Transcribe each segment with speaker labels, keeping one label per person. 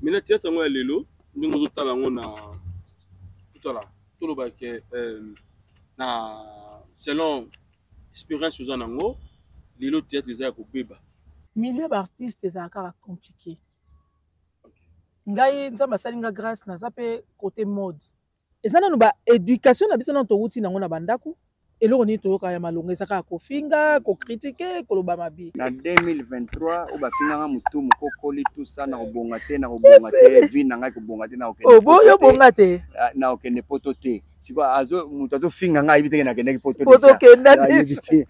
Speaker 1: Maintenant, théâtre moi lelo, nous nous talons na tout là, tout le bac na selon expérience aux anango, lelo théâtre les a kubeba.
Speaker 2: Milieu d'artiste c'est encore compliqué. Ngai nzamba salinga grâce na zape côté mode. Ezana no ba éducation na biso na to wuti na ngona bandaku. Eloko ni toyoka ya malonga esaka ko finga, ko critiquer, ko loba mabi.
Speaker 3: Na 2023 oba finga mutu mukokoli tout ça na obonga te vi na ngai ko bonga te na okende.
Speaker 2: Obo yo bonga te.
Speaker 3: Na okende poto te. Siko azo mutu azo finga ngai biteke na kende poto te.
Speaker 2: Poto kenda te.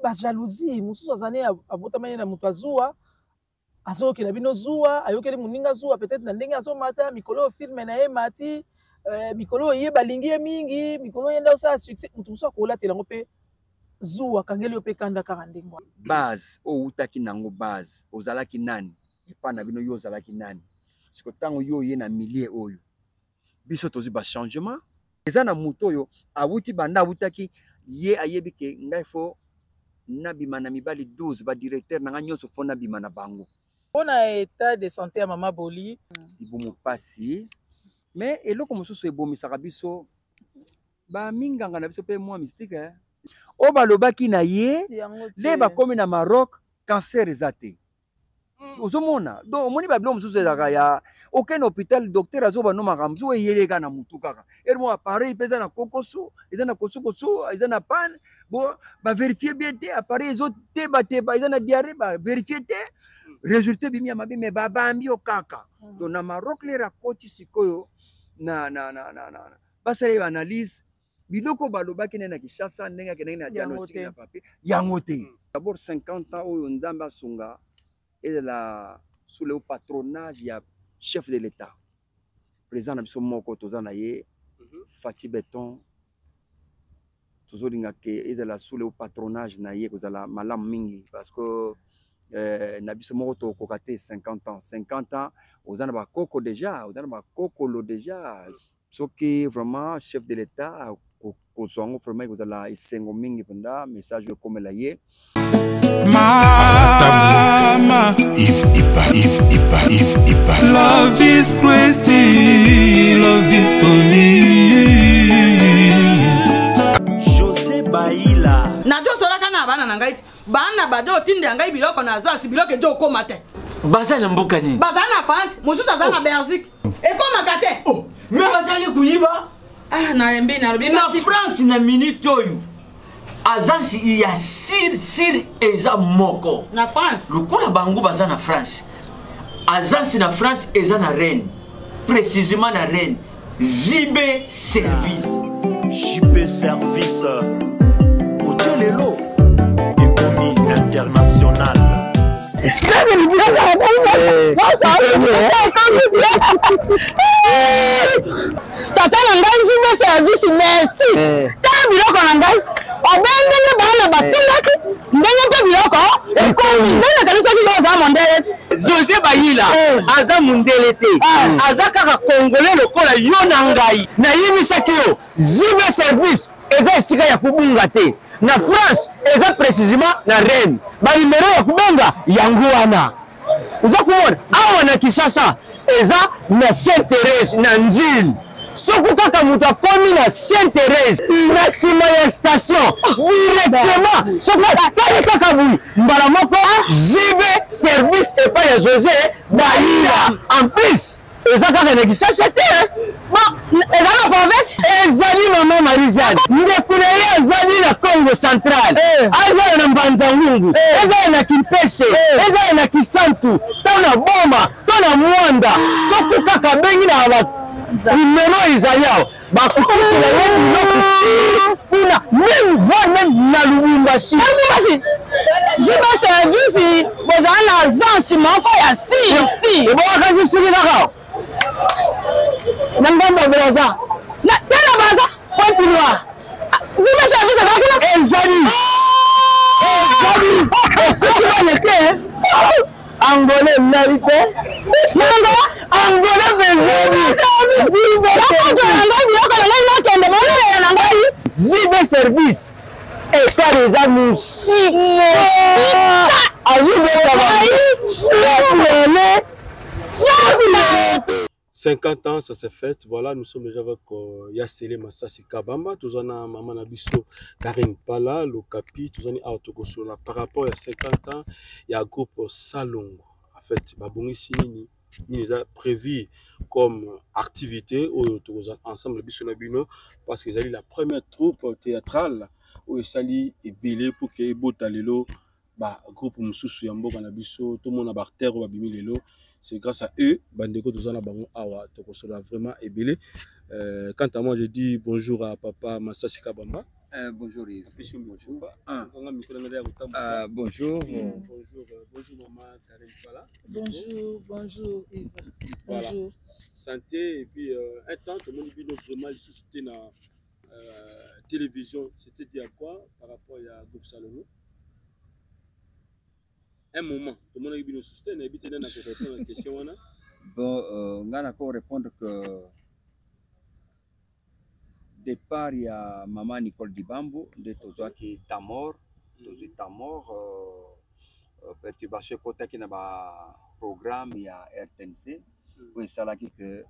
Speaker 2: Ba jalousie, mususu azane abotamani na mutu azua. Azoke na bino zua, ayokeli muninga zua peut-être na ndenge azomata mikolo film na ye mati. Mikolo ye balingi mingi mikolo yenda osa succès mutu so ko latela ngo pe zuwa kangeli yo pe kanda karandingwa
Speaker 3: base o utaki nango base ozalaki nani epa na bino yo ozalaki nani siko tango yo ye na milieu oyo biso tozi ba changement eza na mutu oyo awuti banda awutaki ye ayebi ke ngai fo nabima na mibali 12 ba directeur na nyonso fo nabima na bango
Speaker 2: pona état de santé ya mama Boli
Speaker 3: ibumu pasi. Mais eloko mosusu ebomisaka biso ba minganga na biso pe moi mystique o balobaki na ye le bakomi na Maroc cancer ezate ozomona donc omoni babilo mosusu ezaka ya aucun hôpital docteur azoba no makamzo eyeleka na mutu kaka ermo appareil peza na kokoso eza na kosokoso eza na panne bon ba vérifier bien te appareil ezote ba eza na diarrhée ba vérifier te résultat bimi ya mabe me babambi okaka donc na Maroc le rakoti sikoyo na basale analyse biloko balobaki na Kinshasa ndenge ke na diagnostic na papier yango te d'abord 50 ans oyo nzamba sunga et la sous le patronage ya chef de l'état président na biso moko tozana ye Fati Beton tozolinga ke et la sous le patronage na ye kozala malam mingi parce que na biso moko to kokate 50 ans ozana ba koko déjà ozana ba kokolo déjà soki vraiment chef de l'état kozongo vraiment kozala isengo mingi penda message comme la ye
Speaker 4: mama if love is crazy love is funny
Speaker 5: José Baila
Speaker 6: Najo solaka na bana ngai bana bado tinde ngai biloko na zasi biloko ejo komate
Speaker 5: baza na mboka nini
Speaker 6: baza na France mususu aza na Belgique ekomaka te
Speaker 5: oh mais baza li kuyiba
Speaker 6: na rembi na
Speaker 5: France na minute oyo agence ya sir eza moko
Speaker 6: na France
Speaker 5: lokola bango baza na France agence na France eza na Rennes précisément na Rennes JB Service Otelelo économie internationale
Speaker 2: tata na ngai JB Service merci ta biloko na ngai obendenge bana batindaki ndenge pe biloko ekomi ndenge kanisa ki loza mondele
Speaker 5: José Baila aza mundele te aza kaka congolais lokola yo na ngai na yimisaki yo JB Service eza esika ya kubunga te na France eza précisément na Rennes ba numéro ya kubenga yango wana uza kumona awa na Kinshasa eza na Sainte-Thérèse na Nzili soko kaka mutu akomi na Sainte-Thérèse na sima ya station directement soko kali kaka bui mbala moko JB Service epa ya José Baila en plus eza kaka na Kinshasa te eza na province ezali mama Marizane ndekuna ye ezali na Congo central ezali na Mbanza-Ngungu ezali na Kimpese ezali na Kisantu to na Boma to na Mwanda soko kaka bengi na numéro ezali awa bakokutela ye biloko kuna même na Lubumbashi JB Service bozala na agence moko ya si ebowakasi soki kaka na ngambo braza na tena baza continue JB Service akakuna ezali soki baneke angolais nalite nanga angolais JB Service état des amours
Speaker 1: 50 ans, ça s'est fait. Voilà, nous sommes déjà avec Yassele Massasi Kabamba. Tous en a Maman Nabiso, Karine Pala, Lokapi, tous en a Autokosola. Par rapport à 50 ans, il y a un groupe Salongo. En fait, Babongi Sini, ils ont prévu comme activité ensemble Bisonabino parce qu'ils allaient la première troupe théâtrale où ils s'allient et belé pour que Botalelo, groupe Moussou Yambo Kanabiso, tout le monde a barter ou Babimi Lelo. C'est grâce à eux, Bandeko Tozana Bango Awa, Tokosola vraiment ébélé. Quant à moi, je dis bonjour à papa Massasi Kabamba.
Speaker 3: Bonjour Yves.
Speaker 1: Bonjour.
Speaker 3: Bonjour.
Speaker 1: Bonjour maman Karine Pala.
Speaker 2: Bonjour Yves.
Speaker 1: Voilà.
Speaker 2: Bonjour.
Speaker 1: Santé et puis un temps, tout le monde a vraiment suscité dans la télévision. C'était dit à quoi par rapport à groupe Salongo? Un moment, tout le monde a eu une suscité, on a évité de répondre à la question.
Speaker 3: Bon, on a encore répondre que départ, il y a maman Nicole Dibambo, de Tozoa qui est mort, perturbation côté qui n'a pas programme, il y a RTNC, où il s'agit que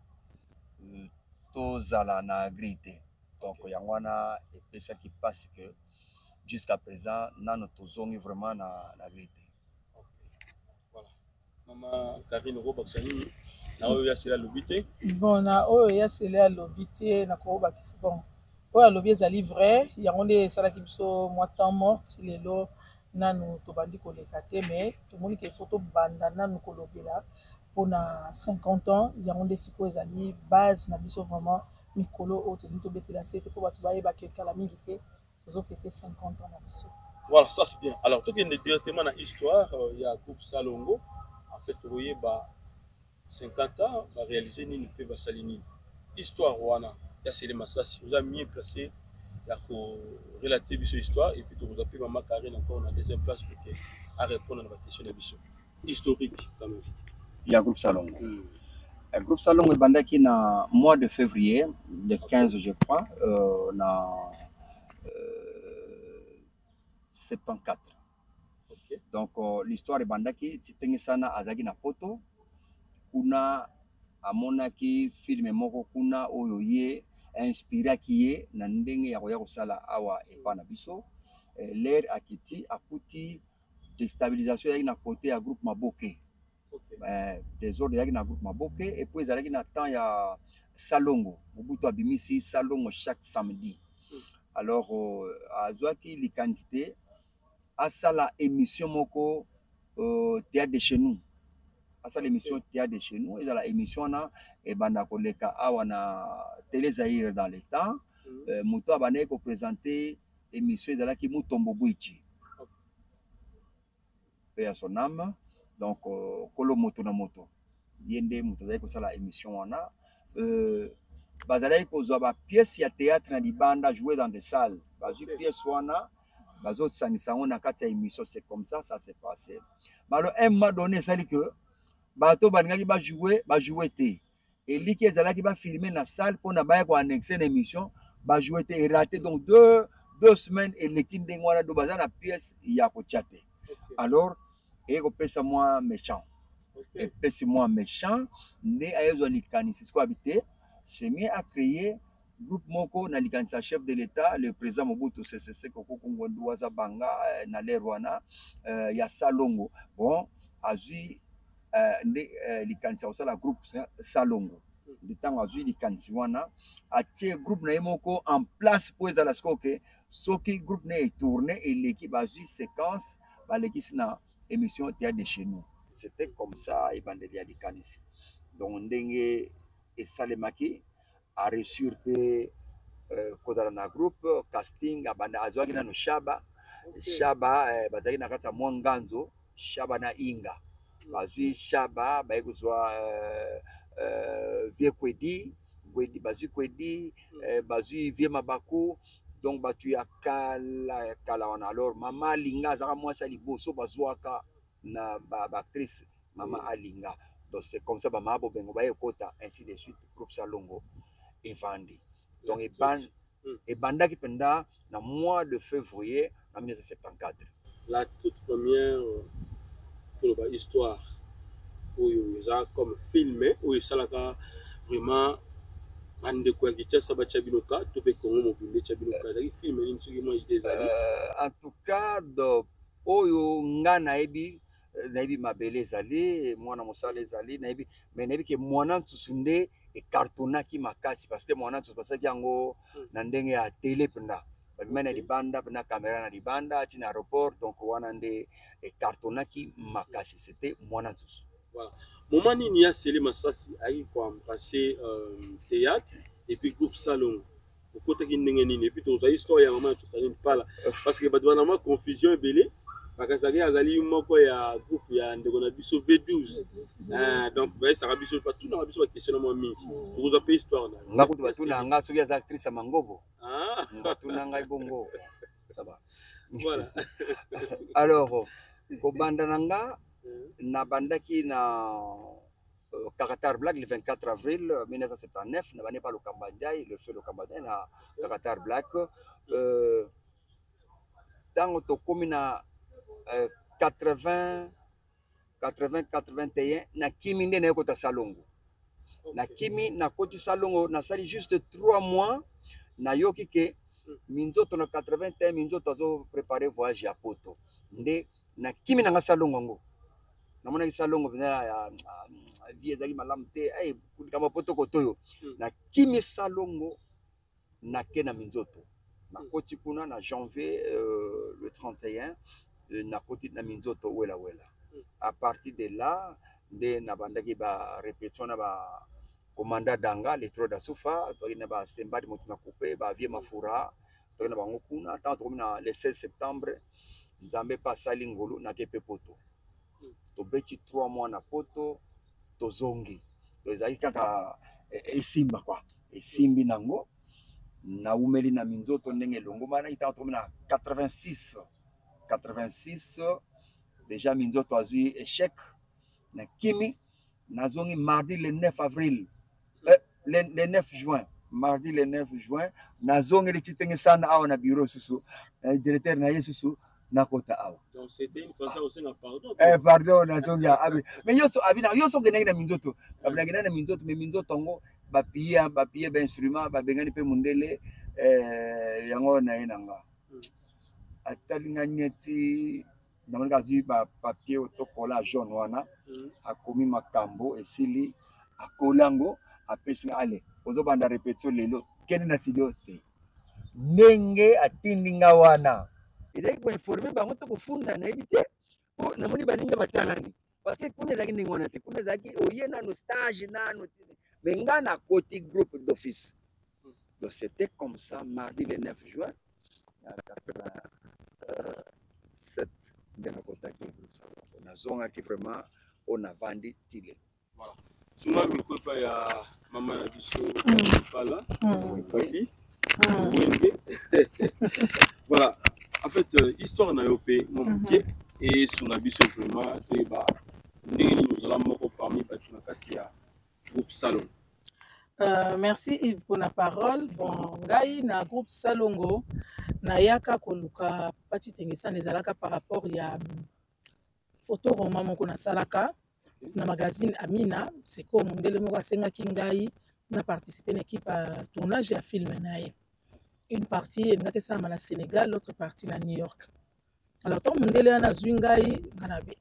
Speaker 3: Tozoa na grité. Donc, il y a ça qui passe que jusqu'à présent, nous sommes vraiment na grité.
Speaker 1: Voilà. Maman Karine Robaksani, na oyo yasela lobité.
Speaker 2: Bon, na oyo yasela lobité na ko bakisi bon. Oyo lobi ezali vrai, yango nde salaki biso mwa temps mort lelo nanu tobandi koleka te mais tomoni ke photo banda nanu kolobela pona 50 ans, yango nde siko ezali base na biso vraiment mikolo oyo toni tobetela sete po bato bayeba ke kala mingi te tozo fêter 50 ans na biso.
Speaker 1: Voilà, ça c'est bien. Alors, tout est directement dans l'histoire, il y a un groupe Salongo. En fait, vous voyez, 50 ans, réaliser Nini Peba Salini. Histoire, Wana, Yassele Massasi, vous avez mieux placé, il y a relater sur l'histoire, et puis vous avez Maman Karine encore en deuxième place pour répondre à la question de l'histoire. Historique, quand même.
Speaker 3: Il y a un groupe Salongo. Un groupe Salongo est bandé qui na mois de février, le 15, je crois, na 74. Okay. Donc l'histoire est bandaki titengi sana azaki na poto kuna amonaki film moko kuna oyo ye inspiré ki na ndenge ya koya kosala awa epa na biso l'air akiti akuti déstabilisation yaki na côté ya groupe Maboke. Okay. Désordre yaki na groupe Maboke et puis ezalaki na temps ya Salongo Mobutu abimisi Salongo chaque samedi. Alors azwaki likanité à ça la émission moko théâtre de chez nous. À ça l'émission théâtre de chez nous et dans la émission na et banda koleka awa na Télé Zaïre dans les temps muto abane ko présenter émission dans la ki Mutombo Buichi. Paix à son âme. Donc kolo moto na moto. Yende muto zai ko sala émission wana bazalaki kozwa ba pièce ya théâtre na libanda jouer dans des salles. Bazui pièce wana bazo sangisa on a kati ya émission, c'est comme ça s'est passé. Mais alors un moment donné ça dit que bato baningaki ba jouer té et li ki ezalaki ba filmer na salle pour na ba ko annexer l'émission ba jouer té et raté donc deux semaines et l'équipe ndenge wana do baza na pièce ya ko chatter. Alors et ko pesa moi méchant. Et pesa moi méchant né ayezo likani c'est quoi habité c'est mis à créer groupe moko na likanisa chef de l'état le président Mobutu Sese Seko Kongo Waza Banga na lerwana ya Salongo bon azui likanisa osala groupe Salongo de temps azui likanisi wana atie groupe na moko en place pour ezala skoke soki groupe na tourner et l'équipe azui séquence ba l'équipe na émission théâtre de chez nous. C'était comme ça et bandeli likanisi donc ndenge et salemaki a reçu que kodala na groupe casting abanda azwaki na no shaba bazaki na kata mwanganzo shaba na inga bazui shaba baekozwa vie kwedi bazui kwedi bazui vie mabaku donc batu ya kala wana alors mama alinga azaka mwasi liboso bazwaka na ba actrice mama alinga donc c'est comme ça mama bobengo baye kota ainsi de suite groupe Salongo et vendu. Donc et banda qui penda dans mois de février en 1974.
Speaker 1: La toute première histoire où ils ont comme filmé où ils salaka vraiment bandeko ya Kinshasa batia binoka to pe Congo mobile tia binoka ezalaki film nini soki mwa idée ezali
Speaker 3: en tout cas oyo nga nayebi mabele ezali mwana mosala ezali nayebi mais nayebi ke mwana nsusu nde ekartonaki makasi parce que mwana nsusu basalaki yango na ndenge ya tele mpena babima na libanda mpena caméra na libanda ati na aéroport donc wana nde ekartonaki makasi c'était mwana nsusu.
Speaker 1: Voilà. Moment nini ya Sele Masasi ayi kwa passer théâtre et puis groupe Salon. Au côté qui ndenge nini et puis to za histoire ya maman tukani pala parce que bato na confusion ebele bakazaki azali moko ya groupe ya ndeko na biso V12. Donc ba ça biso pas tout na biso ba question na mingi. Vous avez histoire na.
Speaker 3: Ngakutu batu na nga soki za actrice ya Mangobo. Batu na ngai bongo. Ça va.
Speaker 1: Voilà.
Speaker 3: Alors ko banda nanga na bandaki na Kakatar Black le 24 avril 1979 na bane pa le Kambandai le feu le Kambandai na Kakatar Black tango to komi na 80 81 na kimi nde na yokota Salongo na kimi na koti Salongo na sali juste 3 mois na yoki ke minzoto na 81 minzoto azo préparer voyage ya poto nde na kimi na nga Salongo ngo na mona Salongo ya vie ezali malamu te kama poto kotoyo na kimi Salongo na ke na minzoto na koti kuna na janvier le 31 na koti na minzoto wela à partir de là nde na bandaki ba répétition na ba commanda danga les trop d'asufa to ina ba sembadi motu na couper ba vie mafura to ina bango kuna tant to na le 16 septembre nzambe pa sali ngolu na kepe poto to beti 3 mois na poto to zongi to ezali kaka esimba kwa esimbi nango na umeli na minzoto ndenge longo mana ita to na 86 déjà minzoto azui échec na kimi nazongi mardi le 9 avril le 9 juin mardi le 9 juin nazongi le titenge sana awa na bureau susu directeur na yesusu na kota awa
Speaker 1: donc c'était une façon aussi na pardon
Speaker 3: pardon nazongi abi mais yoso abina yoso kenenge na minzoto abina na minzoto mais minzoto ngo bapia ba instrument ba bengani pe mundele yango na yenanga atalinga nyeti namanga zi ba papier otokola jaune wana akomi makambo esili akolango apesinga ale ozobanda répétition lelo kene na studio se nenge atindinga wana ezali ko informer bango to kufunda na ebite po namoni baninga batalani parce que kuna ezaki ndenge wana te kuna ezaki oye nano stage nano benga na côté groupe d'office donc c'était comme ça mardi le 9 juin 87 de na contacté on a zonga qui vraiment on a vendu tile
Speaker 1: voilà suma miko pa ya mama na biso pala papis voilà en fait histoire na yope momuke et suna biso vraiment te ba ndenge nous allons moko parmi batu na kati ya groupe Salon.
Speaker 2: Merci Yves pour la parole. Bon, ngai na groupe Salongo na yaka koluka pati tengesa nezalaka par rapport ya photo roman moko na salaka na magazine Amina siko mondele moko asengaki ngai na participer na équipe à tournage ya film nae. Une partie ngaka sama na Sénégal, l'autre partie na New York. Alors tant mondele ana zwi ngai ngana bi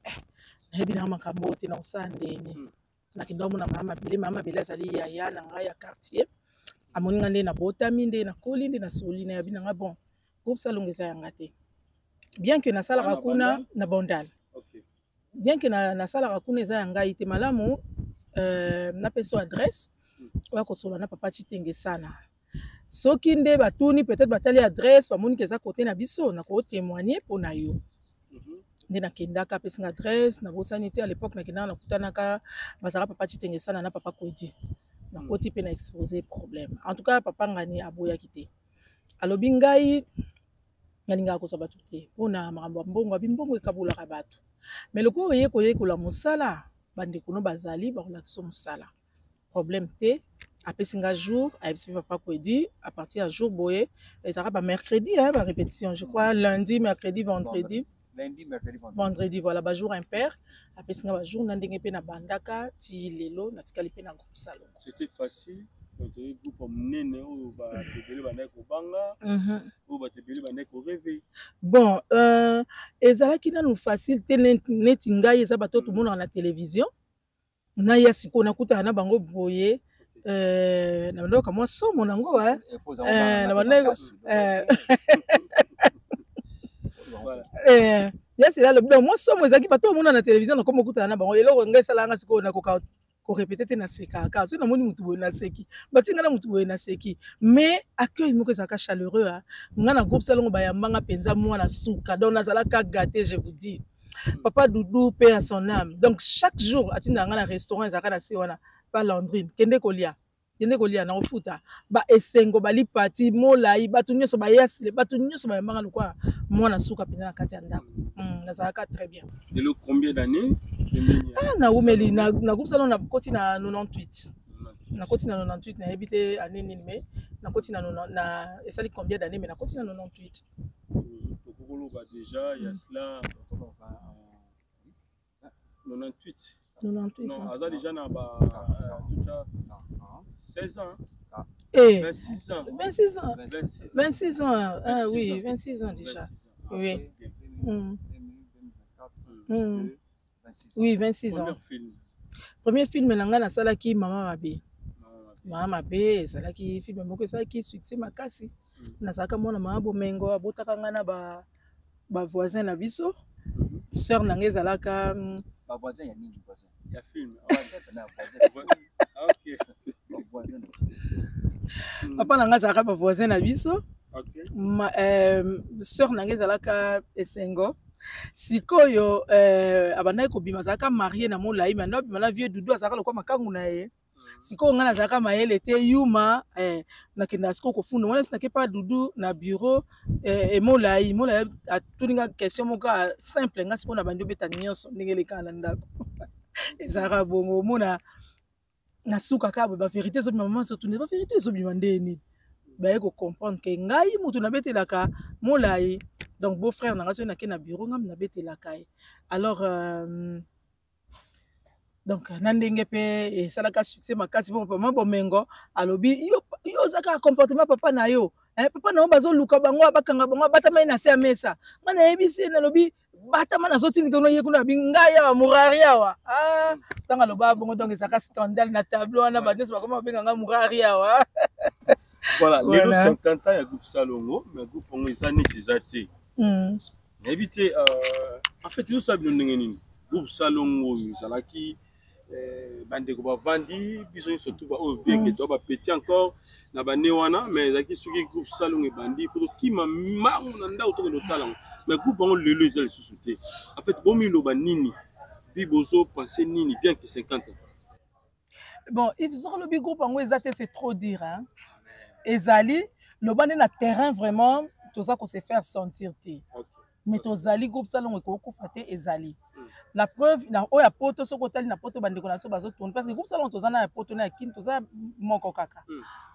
Speaker 2: na bi na makambo te na osandene. Na kindomo na mama bele azali ya na ngai ya quartier amoni ngande na botami nde na koli nde na soli na yabi na bon groupe Salongo eza yanga te bien que na sala rakuna na bondal bien que na sala rakuna eza yanga ite malamu na peso adresse oya kosola na papa Chitenge sana soki nde batuni peut-être batali adresse bamoni keza côté na biso na ko témoigner pour na yo nde nakendaka pesinga adresse na bosani te à l'époque nakendaka nakutanaka bazaka papa Chitenge sana na papa Kodi na koti pe na exposer problème en tout cas papa ngani aboyaki te alobi ngai ngalingaka kosa bato te mpona makambo ya mbongo abimbongo ekabulaka bato mais loko oyekoyekola mosala bandeko no bazali bakolakisa mosala problème te apesinga jour ayebisi papa Kodi à partir ya jour boye ezalaka ba mercredi ba répétition je crois lundi mercredi vendredi
Speaker 3: lundi, mercredi,
Speaker 2: vendredi. Voilà, ba jour impair. Après, c'est un jour, n'andenge pe na bandaka, ti lelo, na tikali pe na groupe salon.
Speaker 1: C'était facile. Vous comme nene ou ba tebele bandai ko banga ou ba tebele bandai ko rêver.
Speaker 2: Bon, ezalaki nanu facile te neti ngai eza bato tout monde na télévision. Na ya siko na kuta na bango boye na bando ka moi somo nango na bando ya c'est là le bon moi somo ezaki bato monde na télévision na comme kuta na bango eloko ngai sala nga siko na ko répéter te na seka ka so na moni mutu boye na seki batinga na mutu boye na seki mais accueil moko ezaka chaleureux nga na groupe salon ba yambanga penza mwana suka donc nazalaka gâté je vous dis. Papa Doudou paix à son âme. Donc chaque jour atinda nga na restaurant ezaka na se wana pa Landrine kende kolia na ofuta ba esengo bali parti molai batu nyoso ba yasile batu nyoso ba yambanga lukwa mwana suka pena na kati ya ndako. Nazalaka très bien.
Speaker 1: Et le combien d'années?
Speaker 2: Na umeli na groupe salon na koti na 98. Na koti na 98 na habité année nini mais na koti na esali combien d'années mais na koti na 98.
Speaker 1: Déjà il y a cela 98.
Speaker 2: 98.
Speaker 1: Non, Aza déjà na ba 16 ans.
Speaker 2: Et
Speaker 1: 26 ans.
Speaker 2: 26 ans. 26 ans. Ah oui, 26 ans déjà. Oui. Oui, 26 ans. Premier film nanga na salaki Mama Mabe. Mama Mabe salaki film moko salaki succès makasi. Na salaka mona Mama Bomengo abotaka ngana ba voisin na biso. Sœur nanga ezalaka
Speaker 3: ba voisin ya nini voisin?
Speaker 1: Ya film. OK.
Speaker 2: Papa nanga ezalaka ba voisin na biso.
Speaker 1: OK.
Speaker 2: Sœur nanga ezalaka esengo. Sikoyo abandaki kobima azalaka marié na molai maintenant bimana vieux Doudou azalaka lokwa makangu na ye. Sikoyo nga nazalaka mayele te yuma nakenda sikoyo kofunda wana sinake pa Doudou na bureau molai atuninga question moko simple nga sikoyo na bandi obeta nyonso ndenge elekaka na ndako ezalaka bongo omona nasuka kaka ba vérité ezobima mama sotourne ba vérité ezobima ndeni baye comprendre que ngai mutu nabetelaka molai. Donc beau-frère nanga so nakena na bureau ngam nabetelaka ye. Alors donc nandenge pe esalaka succès makasi po Mama Bomengo alobi yo zaka comportement papa na yo papa na yo bazoluka bango bakanga bango batama na se mesa ngana yebisi na lobi batama na zotini kono ye kuna bingaya wa muraria wa tanga loba bongo donc ezaka scandale na tableau wana badeso bakoma benga nga muraria wa.
Speaker 1: Voilà, les 50 ans ya groupe Salongo mais groupe Ongo isa neti zate. Éviter en fait nous savons nini groupe Salongo zalaki bande ko ba vandi biso surtout ba o bien que ba petit encore na ba newana mais zaki suki groupe Salongo e bandi faut ki ma na nda autour de talent mais groupe Ongo le les suscité en fait bomi lo ba nini bi bozo penser nini bien que 50 ans.
Speaker 2: Bon ils ont le groupe Ongo ezate c'est trop dire hein. Ezali le bande na terrain vraiment tout ça qu'on se faire sentir ti. Mais tozali groupe Salongo ko kufate ezali. La preuve na oya poto soko tali na poto bande ko na so bazo tourner parce que groupe Salongo tozana na poto na kin toza moko kaka.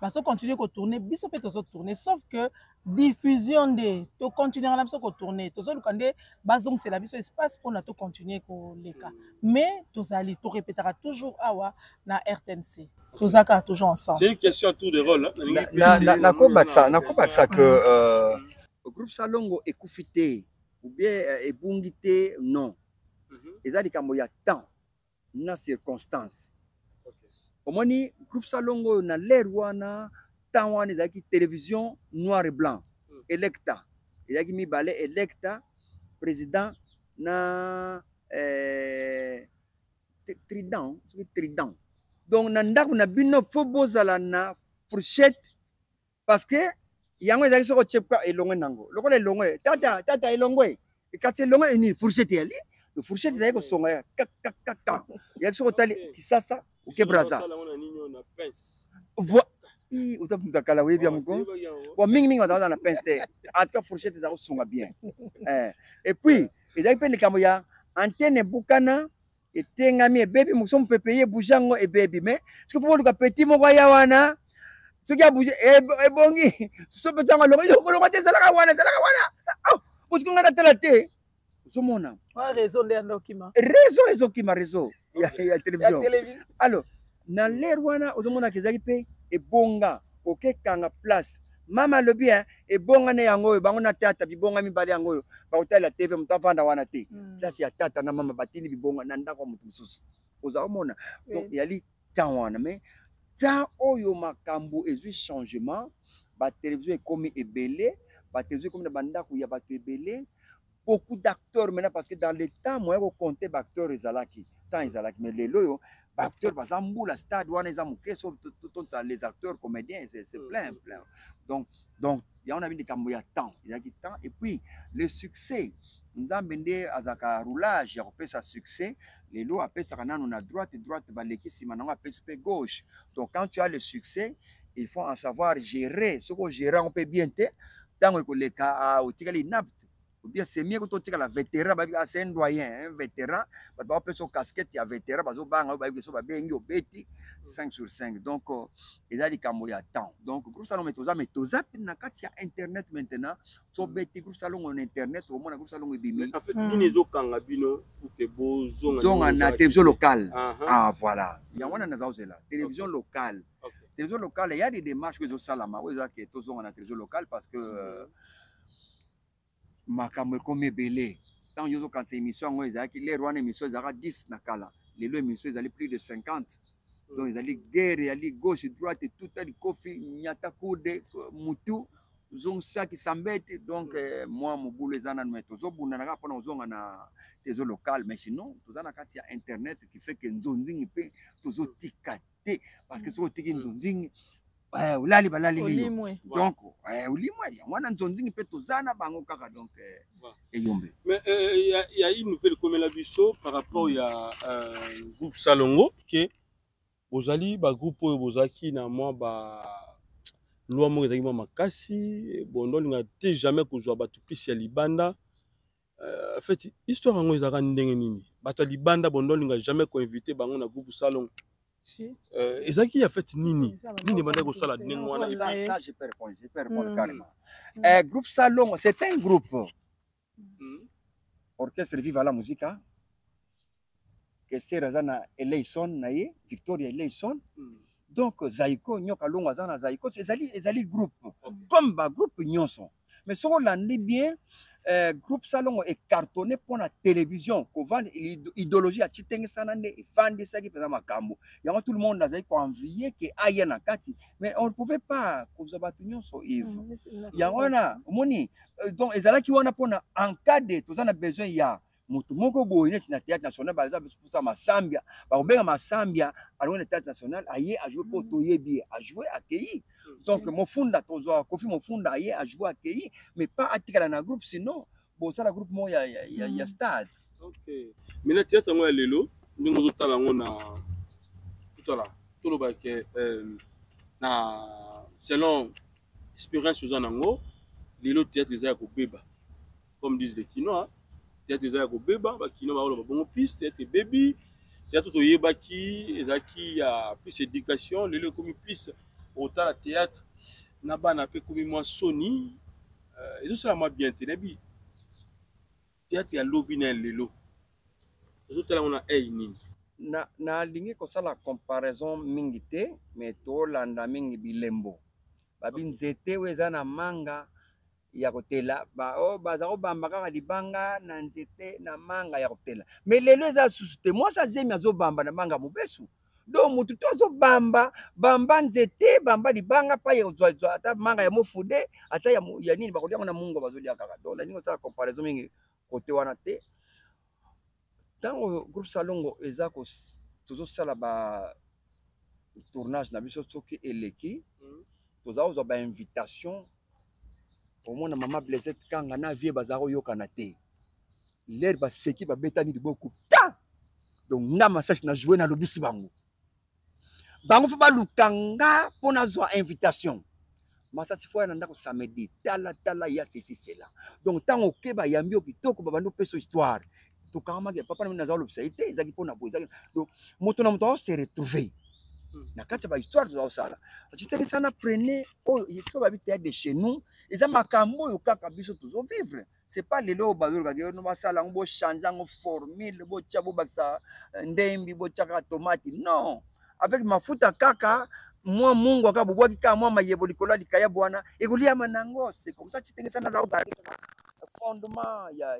Speaker 2: Baso continuer ko tourner biso pe tozo tourner sauf que diffusion de to continuer na biso ko tourner tozo lukande bazong c'est la biso espace pour na to continuer ko leka. Mais tozali to répétera toujours awa na RTNC. Tozaka toujours ensemble.
Speaker 1: C'est une question tour de rôle
Speaker 3: na ko baksa que groupe Salongo ekufite ou bien ebungite non. Ezali kambo ya temps na circonstance. Omoni groupe Salongo na l'air wana temps wana ezaki télévision noir et blanc. Electa. Ezaki mi balé Electa président na Trident. Donc na ndako na bino fo bozala na fourchette parce que yango ezali soko chepka elongwe nango lokola elongwe tata elongwe ekati elongwe ni fourchette yali le fourchette ezali kosonga ya kaka ya soko tali kisasa uke braza uza mtakala webi amko wa mingi wataza na pince te en tout cas fourchette ezali kosonga bien et puis ezali pe likambo ya antenne bukana etengami ebebi muso mpepeye bujango ebebi mais ce que faut luka petit moko ya wana ce qui a bougé ebongi so petanga longo yo kolongo te zalaka wana oh parce que ngana tela te ozomona
Speaker 2: réseau nde ndokima
Speaker 3: réseau ezokima réseau ya télévision
Speaker 2: télévision
Speaker 3: alors na lere wana ozomona kezaki pe ebonga okekanga place mama alobi ebonga ne yango oyo bango na tata bibonga mibale yango oyo bakotalela tv moto avanda wana te place ya tata na mama batindi bibonga na ndako ya moto mosusu ozomona donc yali temps wana mais temps oyo makambo ezwi changement batelevizio ekomi ebele batelevizio ekomi na bandako ya bato ebele beaucoup d'acteurs maintenant parce que dans le temps moyen kokonte baacteur ezalaki temps ezalaki mais lelo oyo baacteur baza mbula stade wana eza moke so les acteurs comédiens c'est plein donc yango na bindi kambo ya temps ezalaki temps et puis le succès nzambe nde azaka roulage ya kopesa succès lelo apesaka nano na droite baleki nsima nango apesi mpe gauche donc quand tu as le succès il faut en savoir gérer ce qu'on gère on peut bien te tango ekoleka otikali inapte ou bien c'est mieux que totikala vétéran c'est un doyen un vétéran bato bapesa casquette ya vétéran bazobanga bayebi so babengi obeti 5 sur 5 donc eza likambo ya temps donc groupe salon toza na kati ya internet maintenant so beti groupe salon on internet omona groupe salon ebimi
Speaker 1: en fait nini ezokanga bino ke
Speaker 3: bozonga na télévision locale voilà yango wana naza ozela télévision locale télévision locale il y a des démarches que ezosalama oyo ezaki tozonga na télévision locale parce que makambo ekomi ebele ntango yozokanisa émission yango ezalaki lere wana émission ezalaka 10 na kala lelo émission ezali plus de 50 donc ezali guerre ezali gauche droite tout ali kofi nyata kude mutu zongisakisa mbete donc moi mobulu eza nanu me tozobunda naka mpona kozonga na télévision locale mais sinon toza na kati ya internet qui fait que nzonzingi mpe tozotika te parce que soki otiki nzonzingi ulali balali donc olimwe wana nzonzingi mpe toza na bango kaka donc eyombe
Speaker 1: mais il y a une nouvelle comme la biso par rapport ya groupe Salongo que bozali ba groupe oyo bozaki na mwa ba loi moko ezalaki mwa makasi bondolinga te jamais kozwa bato plus ya libanda en fait histoire yango ezalaka ndenge nini bato ya libanda bondolinga jamais koinvite bango na groupe Salongo ezaki en fait nini bandaki kosala ndenge wana
Speaker 3: ça je peux répondre carrément groupe Salongo c'est un groupe orchestre Viva la Musica que sera zana Eleison na ye Victoria Eleison donc Zaiko nyoka longo azana Zaiko ezali groupe comme ba groupe nyonso mais ce qu'on landi bien groupe Salongo est cartonné pour la télévision ko vendre idéologie a titenge sana nde ifandi saki pesa makambo yango tout le monde azali ko envier que aya na kati mais on ne pouvait pas koza batu nyonso Yves yango na moni donc ezalaki wana pona en cas de tozana besoin ya mutu moko boye na théâtre national baza besoin masambia ba obenga masambia alors le théâtre national aye a jouer pour toyebi a jouer accueilli donc mon funda tozo kofi mon funda aye a jouer accueilli mais pas atikala na groupe sinon bon ça la groupe mo ya stade
Speaker 1: OK mais na théâtre ngo lelo ndingo zotala ngo na tutala tolo ba ke na selon expérience aux anango lelo théâtre za ko beba comme disent les Kinois théâtre za ko beba ba Kinois ba lo bongo piste théâtre baby théâtre to yebaki ezaki ya plus éducation lelo comme plus autant la théâtre na bana pe comme moi Sony et ça moi bien tenebi théâtre ya lobby na lelo ezotala on a nini
Speaker 3: na lingi ko sala comparaison mingi te mais to landa mingi bilembo babi nzete weza na manga ya kotela ba baza ko bamba kaka libanga na nzete na manga ya kotela mais lelo eza susu te moi ça zemi azo bamba na manga mobesu donc mutu tozo bamba nzete bamba libanga pa ya zwa ata manga ya mofude ata ya nini bakolia na mungo bazolia kaka donc la ningo ça comparaison mingi côté wana te tango groupe Salongo eza ko tozo sala ba tournage na biso soki eleki toza ozo ba invitation au moins maman Blaisette kanga na vie bazaro yokana te l'air ba seki ba betani liboko ta donc na massage na jouer na lobisi bango fa ba lukanga pona zo invitation masa si fois na ndako samedi tala ya ceci cela donc tango keba yambi okitoko babando peso histoire to kama papa na zo lobisa ite ezaki pona bo ezaki donc moto na moto se retrouver na kati ba histoire za osala atiteli sana prenez oh il faut habiter de chez nous et za makambo yo kaka biso toujours vivre c'est pas lelo bazolo ka no basala ngo changer ngo formule bo tia bo bakisa ndembi bo tia tomate non avec mafuta kaka moi mungu akabubwa kika moi mayebo likola likaya bwana ekulia manango c'est comme ça titeli sana za fondement ya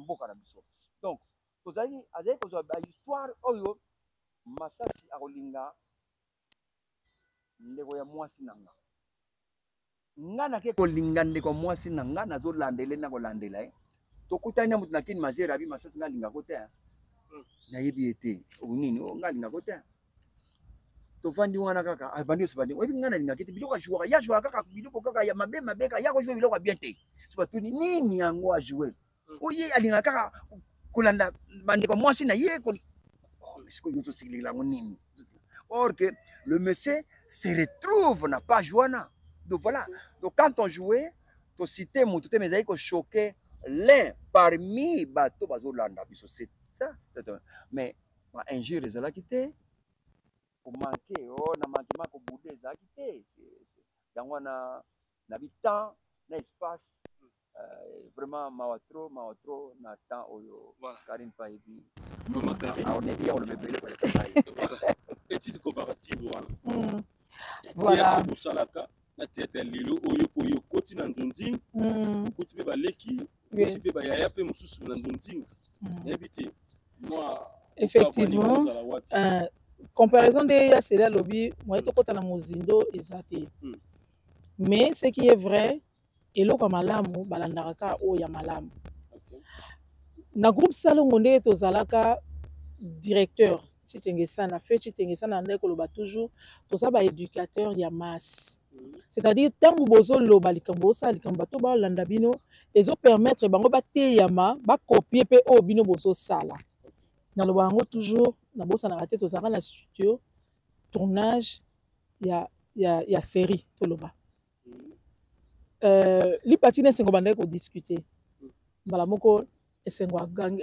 Speaker 3: mboka na biso donc tozali azali kozwa ba histoire oyo masasi akolinga ndeko ya mwasi nanga nga nake kolinga ndeko mwasi nanga nazolandele na kolandela tokutani na mutu na kini mazera abi masasi ngalinga kote nayebi ete nini ngalinga kote tovandi wana kaka abandi osebandi oyebi nga nalinga kete biloko ajouaka ya jouaka kaka biloko kaka ya mabe mabeka ya kojouer biloko bien te sobatuni nini yango ajouer oye alinga kaka kolanda bandeko mwasi na ye or que le monsieur se retrouve n'a pas joué. Donc voilà. Donc quand on jouait, tu citais mon tout mais qu'on choquait l'un parmi bateau bazolanda. C'est ça. Mais un jour ils ont quitté. Pour manquer, oh na manquement pour bouder ils ont quitté. C'est dans na habitant, na espace. Vraiment mawatro na temps oyo Karine Paebi on est bien on le bébé
Speaker 1: voilà petite comparative voilà musalaka na tete lilo oyo koti na ndonzi koti pe baleki koti pe bayaya pe mususu na ndonzi yebite moi
Speaker 2: effectivement comparaison de ya cela lobby moi to kota na mozindo ezate mais ce qui est vrai eloko malamu balandaka o ya malamu na groupe salongo nde tozalaka directeur Chitengesana fait Chitengesana ndeko loba toujours toza ba éducateur ya masse c'est-à-dire tango bozo loba likambo sa likambo to ba landa bino ezo permettre bango ba teyama ba copier pe o bino bozo sala na loba ngo toujours na bosa na raté tozaka na studio tournage ya série to loba li patine sengo bandai ko discuter mbala moko esengo gangi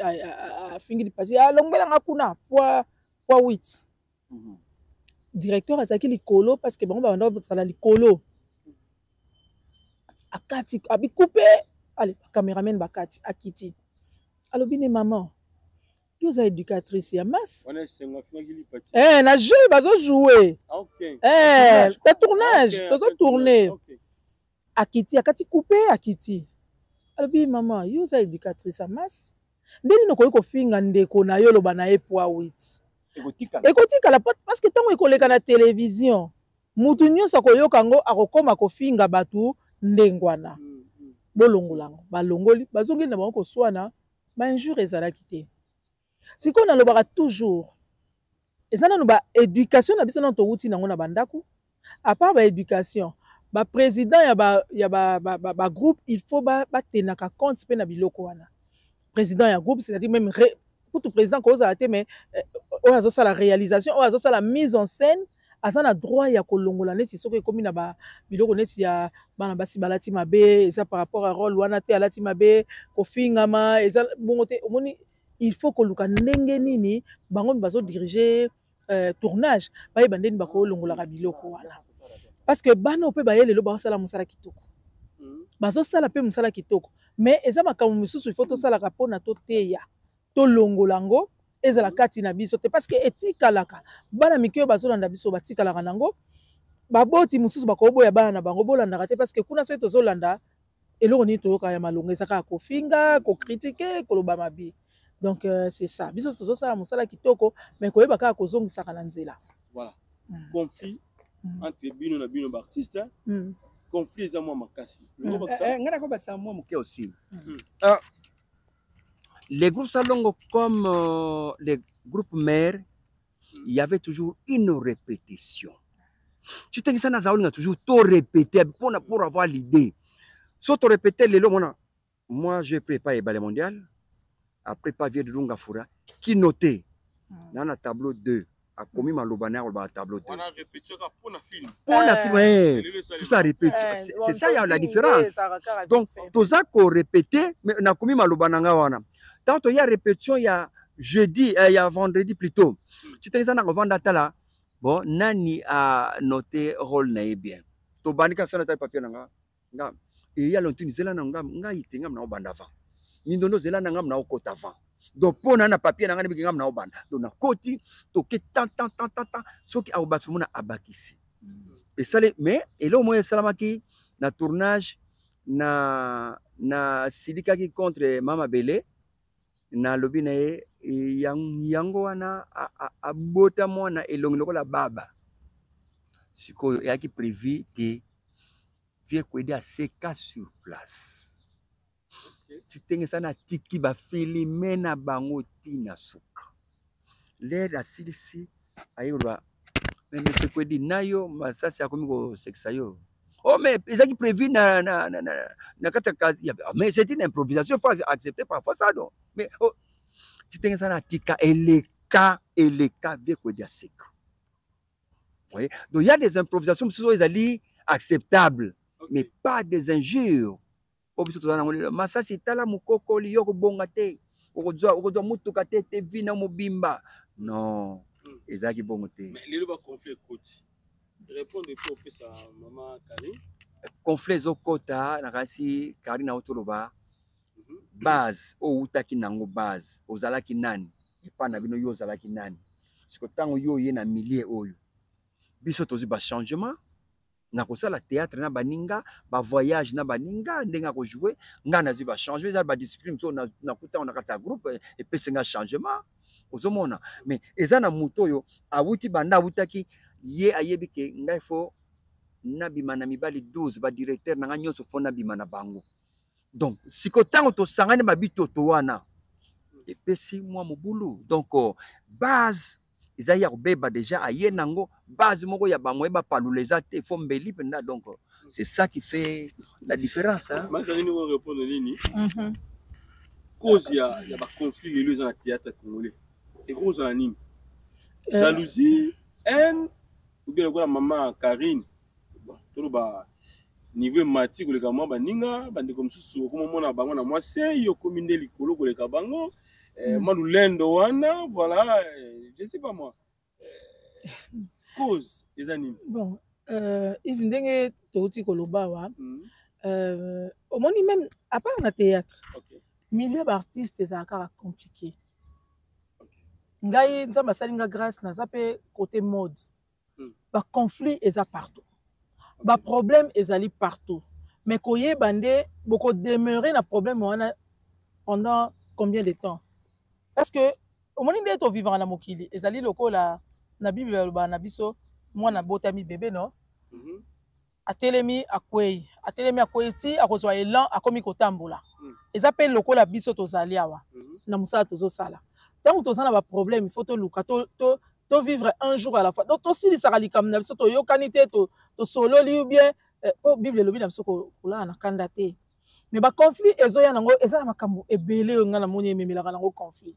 Speaker 2: fingi li pati longbela ngakuna poa 8 directeur azaki likolo parce que bango banda bozala likolo akati abi couper allez cameraman bakati akiti alobi ne maman yo za éducatrice ya masse
Speaker 1: on est sengo fingi li pati
Speaker 2: na jeu bazo jouer
Speaker 1: OK
Speaker 2: ta tournage tozo tourner akiti akati couper akiti alobi maman yo za éducatrice à masse ndeni nokoyi kofinga ndeko na yo loba na ye poa 8 ekotikala parce que tango ekoleka na télévision mutu nyonso akoyoka ngo akokoma kofinga batu ndengwana bolongolango balongoli bazongeli na bango koswana bainjure ezalaki te sikoyo nalobaka toujours eza nano baéducation na biso nano towuti nango na bandako à part baéducation ba président ya ba groupe il faut ba tenaka compte pe na biloko wana président ya groupe c'est-à-dire même pour tout président ko za te mais o azo ça la réalisation o azo ça la mise en scène asa na droit ya kolongola neti soko ekomi na ba biloko neti ya bana basi balati mabe eza par rapport à rôle wana te alati mabe kofingama eza bongo te omoni il faut koluka ndenge nini bango bazo diriger tournage ba bandeni bakolongola biloko wana. Parce que bano pe bayele lo ba sala musala kitoko bazo sala pe musala kitoko mais eza makambo misusu il faut to sala rapona to teya to longolango ezala kati na biso te parce que etikalaka bana mikyo bazo landa biso batikalaka nango baboti mususu bakoboya bana na bango bolanda te parce que kuna so to zolanda eloko ni to yoka ya malonga ezaka ko finga ko critiquer ko loba mabi donc c'est ça biso to sala musala kitoko mais ko yeba ka ko zongisa kana nzela
Speaker 1: voilà conflit entre bino na bino artiste conflit eza mwa makasi
Speaker 3: ngana ko bakisa mwa muke aussi les groupes salongo comme les groupes mères il y avait toujours une répétition tu t'es ça na zaolinga toujours tout répéter pour avoir l'idée so to répéter les lots moi je prépare le mondial après pas vieux de Lungafura qui notait dans la tableau 2 a commis malobana ou le tableau 2.
Speaker 1: On a répété pour la film.
Speaker 3: Pour la film, tout ça répète. C'est ça, il y a la différence. Donc, tout ça qu'on répétait, mais on a commis malobana. Tant il y a répétition, il y a jeudi, il y a vendredi plutôt. Tu te dis ça, on va là, Bon, nani a noté rôle na bien. To bandika sana ta papier nga. Nga. Et ya longtemps zela na nga itenga na obanda avant. Mindondo zela na nga na okota avant. Donc pona na papier na nga bikinga na obanda. Donc na koti to ke tant soki a obatsumuna abakisi. Et ça mais et là au moins salamaki na tournage na Sidika qui contre Mama Bele na lobi na ye yango wana abota mwana elongi lokola baba sikoyo eyaki prévu te vie kwede aseka sur place titenge sana tiki bafilime na bango tina suka lere asilisi ayoloba monsieur kwedi nayo masasi akomi kosekisa yo. Oh, mais ils ont prévu mais c'est une improvisation, il faut accepter parfois ça. Donc. Mais oh, si tu as ça, et les cas viennent quoi dire sec. Donc il y a des improvisations qui sont acceptables, mais pas des injures. Mais ça c'est la mukoko liyo bongate, okozo mutukate te vina mobimba. Non, ils ont qui bongote.
Speaker 1: Mais les lois conflit côté. Répondre pour faire sa maman Karine.
Speaker 3: Conflit zokota nakasi Karine autoloba base o utaki nango base ozalaki nani epa na bino yo ozalaki nani siko tango yo ye na milieu oyo biso tozi ba changement na kosala théâtre na baninga ba voyage na baninga ndenga ko jouer nga na zi ba changer za ba discipline so na kuta on akata groupe et pesenga changement ozomona mais eza na muto yo awuti banda awutaki ye ayebi ke ngai fo nabima na mibali 12 ba directeur na nga nyonso fo nabima na bango. Donc siko tango to sangane babito to wana epesi mwa mobulu. Donc base eza ya kobeba déjà aye nango base moko ya bamwe ba paluleza te fo mbeli penda. Donc c'est ça qui fait la différence hein.
Speaker 1: Maintenant nous on répondre nini cause ya ba conflit les dans le théâtre congolais et cause en nini jalousie haine ou bien la maman Karine tout ba niveau mati ko le kama baninga bande comme susu ko mona bango na mwase yo kominde likolo ko le kabango malulendo wana voilà je sais pas moi cause les animes
Speaker 2: bon if ndenge touti koloba wa au moni même à part na théâtre milieu d'artiste c'est encore compliqué ngai nzamba salinga grâce na zape côté mode ba conflit eza partout ba problème ezali partout mais koye bande boko demeurer na problème wana pendant combien de temps parce que au moni nde to vivre na mokili ezali lokola na bible ba na biso mwana botami bébé non atelemi akwei ti akozwa élan akomi kotambola eza pe lokola biso tozali awa na musala tozosala tant tozana ba problème il faut to luka to vivre un jour à la fois. Donc, aussi, les sarali comme na biso to yokanite to solo li ou bien Bible lobi na biso ko la na kandate. Mais ba conflit ezoya nango eza makambo ebele nga na moni ememela nango conflit.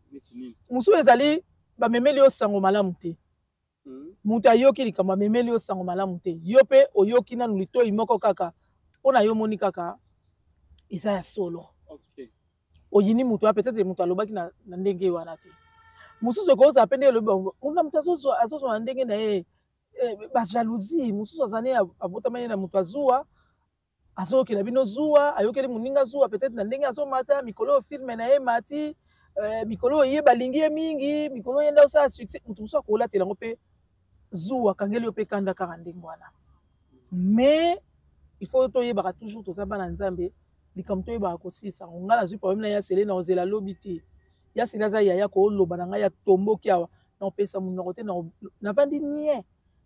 Speaker 2: Musu ezali ba memeli o sango malamu te. Muta yoki likamba memeli o sango malamu te. Yo pe oyoki na nulito imoko kaka. Ona yo moni kaka eza ya solo.
Speaker 1: OK.
Speaker 2: Oyini mutu peut-être mutu alobaki na ndenge wana ti. Mususu koza pende le bongo una mutazo azozo na ndenge na ye ba jalousie mususu azane abotamani na mutu azua azoke na bino zua ayokeli muninga zua peut-être na ndenge azomata mikolo filme na ye mati mikolo ye balingi mingi mikolo yenda osa succès mutu mususu akola telango pe zua kangeli yo pe kanda ka ndenge wana mais il faut to yeba toujours to zaba na nzambe likamto yeba ko sisa ngala zui problème na ya sele na ozela lobiti ya silaza ya ko loba na ya tombo kiawa na pesa mun ngote na vandi nie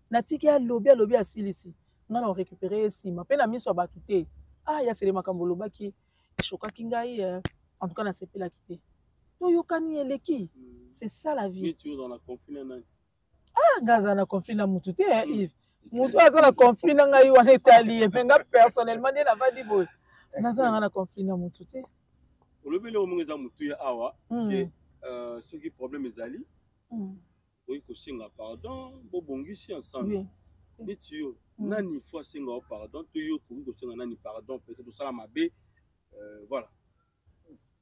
Speaker 2: na tiki ya lobi asilisi ngana o récupérer sima pe na miso ba tuté ya sele makambo loba ki choka kingai en tout cas na sepela kité to yokani eleki c'est ça la vie.
Speaker 1: Tu es dans la conflit na
Speaker 2: ngaza na conflit na mutu te Yves mutu aza na conflit na ngai wana Italie mais nga personnellement ne na vandi boy naza na conflit na mutu te
Speaker 1: olobele o mongeza mutu ya awa ke ce qui problème ezali oui ko singa pardon bo bongisi ensemble neti yo nani fois singa pardon to yo ko singa nani pardon peut-être ça la mabe voilà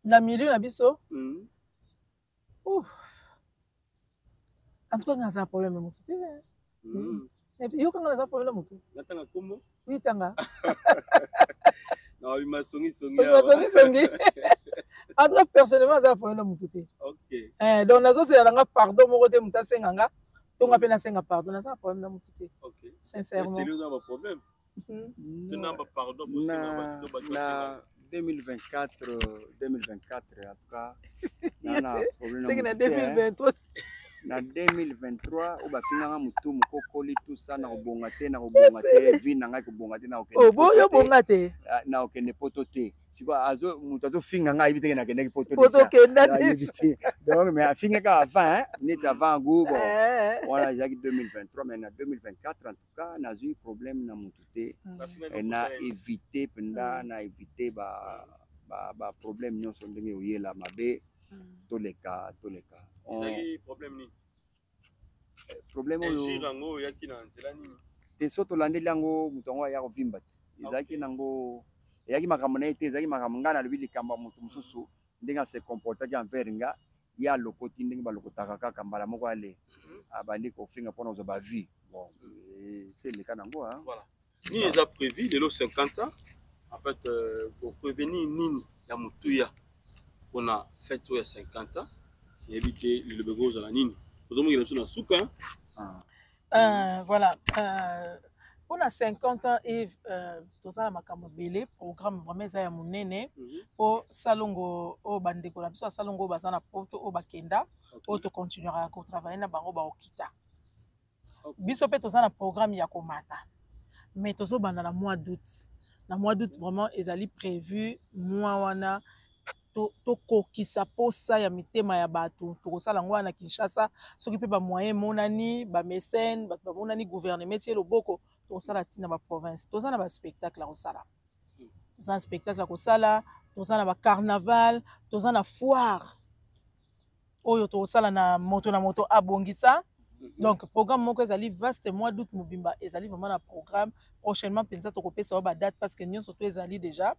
Speaker 2: na milieu na biso en tout cas ngaza problème mutu te Yo kanga naza problème mutu.
Speaker 1: Natanga komo.
Speaker 2: Oui tanga.
Speaker 1: Non, il m'a songi.
Speaker 2: En tout cas, personnellement, ça problème mutu te.
Speaker 1: OK.
Speaker 2: Donc nazo c'est nga pardon mo côté muta senganga. Tonga pe na senga pardon, na ça problème na mutu te.
Speaker 1: OK.
Speaker 2: Sincèrement.
Speaker 1: C'est le problème. Tu n'as pas pardon pour
Speaker 3: na 2024 en tout cas na problème.
Speaker 2: C'est que na 2023
Speaker 3: na 2023 oba finanga mutu mukokoli tout ça na obonga te vie na ngai kobonga te na okende.
Speaker 2: Oh bo yo bonga te.
Speaker 3: Na okende poto te. Siko azo mutu azo finga ngai biteke na kende poto te.
Speaker 2: Poto kenda te.
Speaker 3: Donc mais afinga ka avant net avant go bon. Voilà, il y a 2023 mais na 2024 en tout cas na eu problème na mutu te. Et na éviter penda na éviter ba problème nyonso ndenge oyela mabe toleka.
Speaker 1: C'est problème ni.
Speaker 3: Problème oyo.
Speaker 1: Jirango yaki na nzela nini?
Speaker 3: Te soto landeli yango mutongo ya kovimba te. Ezaki nango yaki makambo na ete ezaki makambo ngana lobi likamba mutu mususu ndenge se comporter envers nga ya lokoti ndenge ba lokotaka kaka mbala moko ale abandi ko finga pona zo ba vie. Bon, c'est le cas nango hein.
Speaker 1: Voilà. Ni les a prévu de los 50 ans en fait pour prévenir nini ya mutuya on a fait ya 50 ans. Éviter le bégos à la nini.
Speaker 2: Voilà. On a 50 ans et tout ça, ma camabélé, programme vraiment ça mon néné au salongo au bandeko la biso salongo bazana poto au bakenda au to continuera à travailler na bango ba okita. Biso pe tout ça na programme ya komata. Mais tout ça banda na mois d'août. Na mois d'août vraiment ezali prévu mois wana to kokisa posa ya mitema ya bato to kosala ngwa na Kinshasa soki pe ba moyen monani ba mécène ba monani gouvernement tie loboko to sala tina ba province to sala ba spectacle ko sala to sala spectacle ko sala to sala ba carnaval to sala foire oyo to sala na moto abongisa. Donc programme moko ezali vaste mois d'août mobimba ezali vraiment na programme prochainement penza to kopesa ba date parce que nyon surtout ezali déjà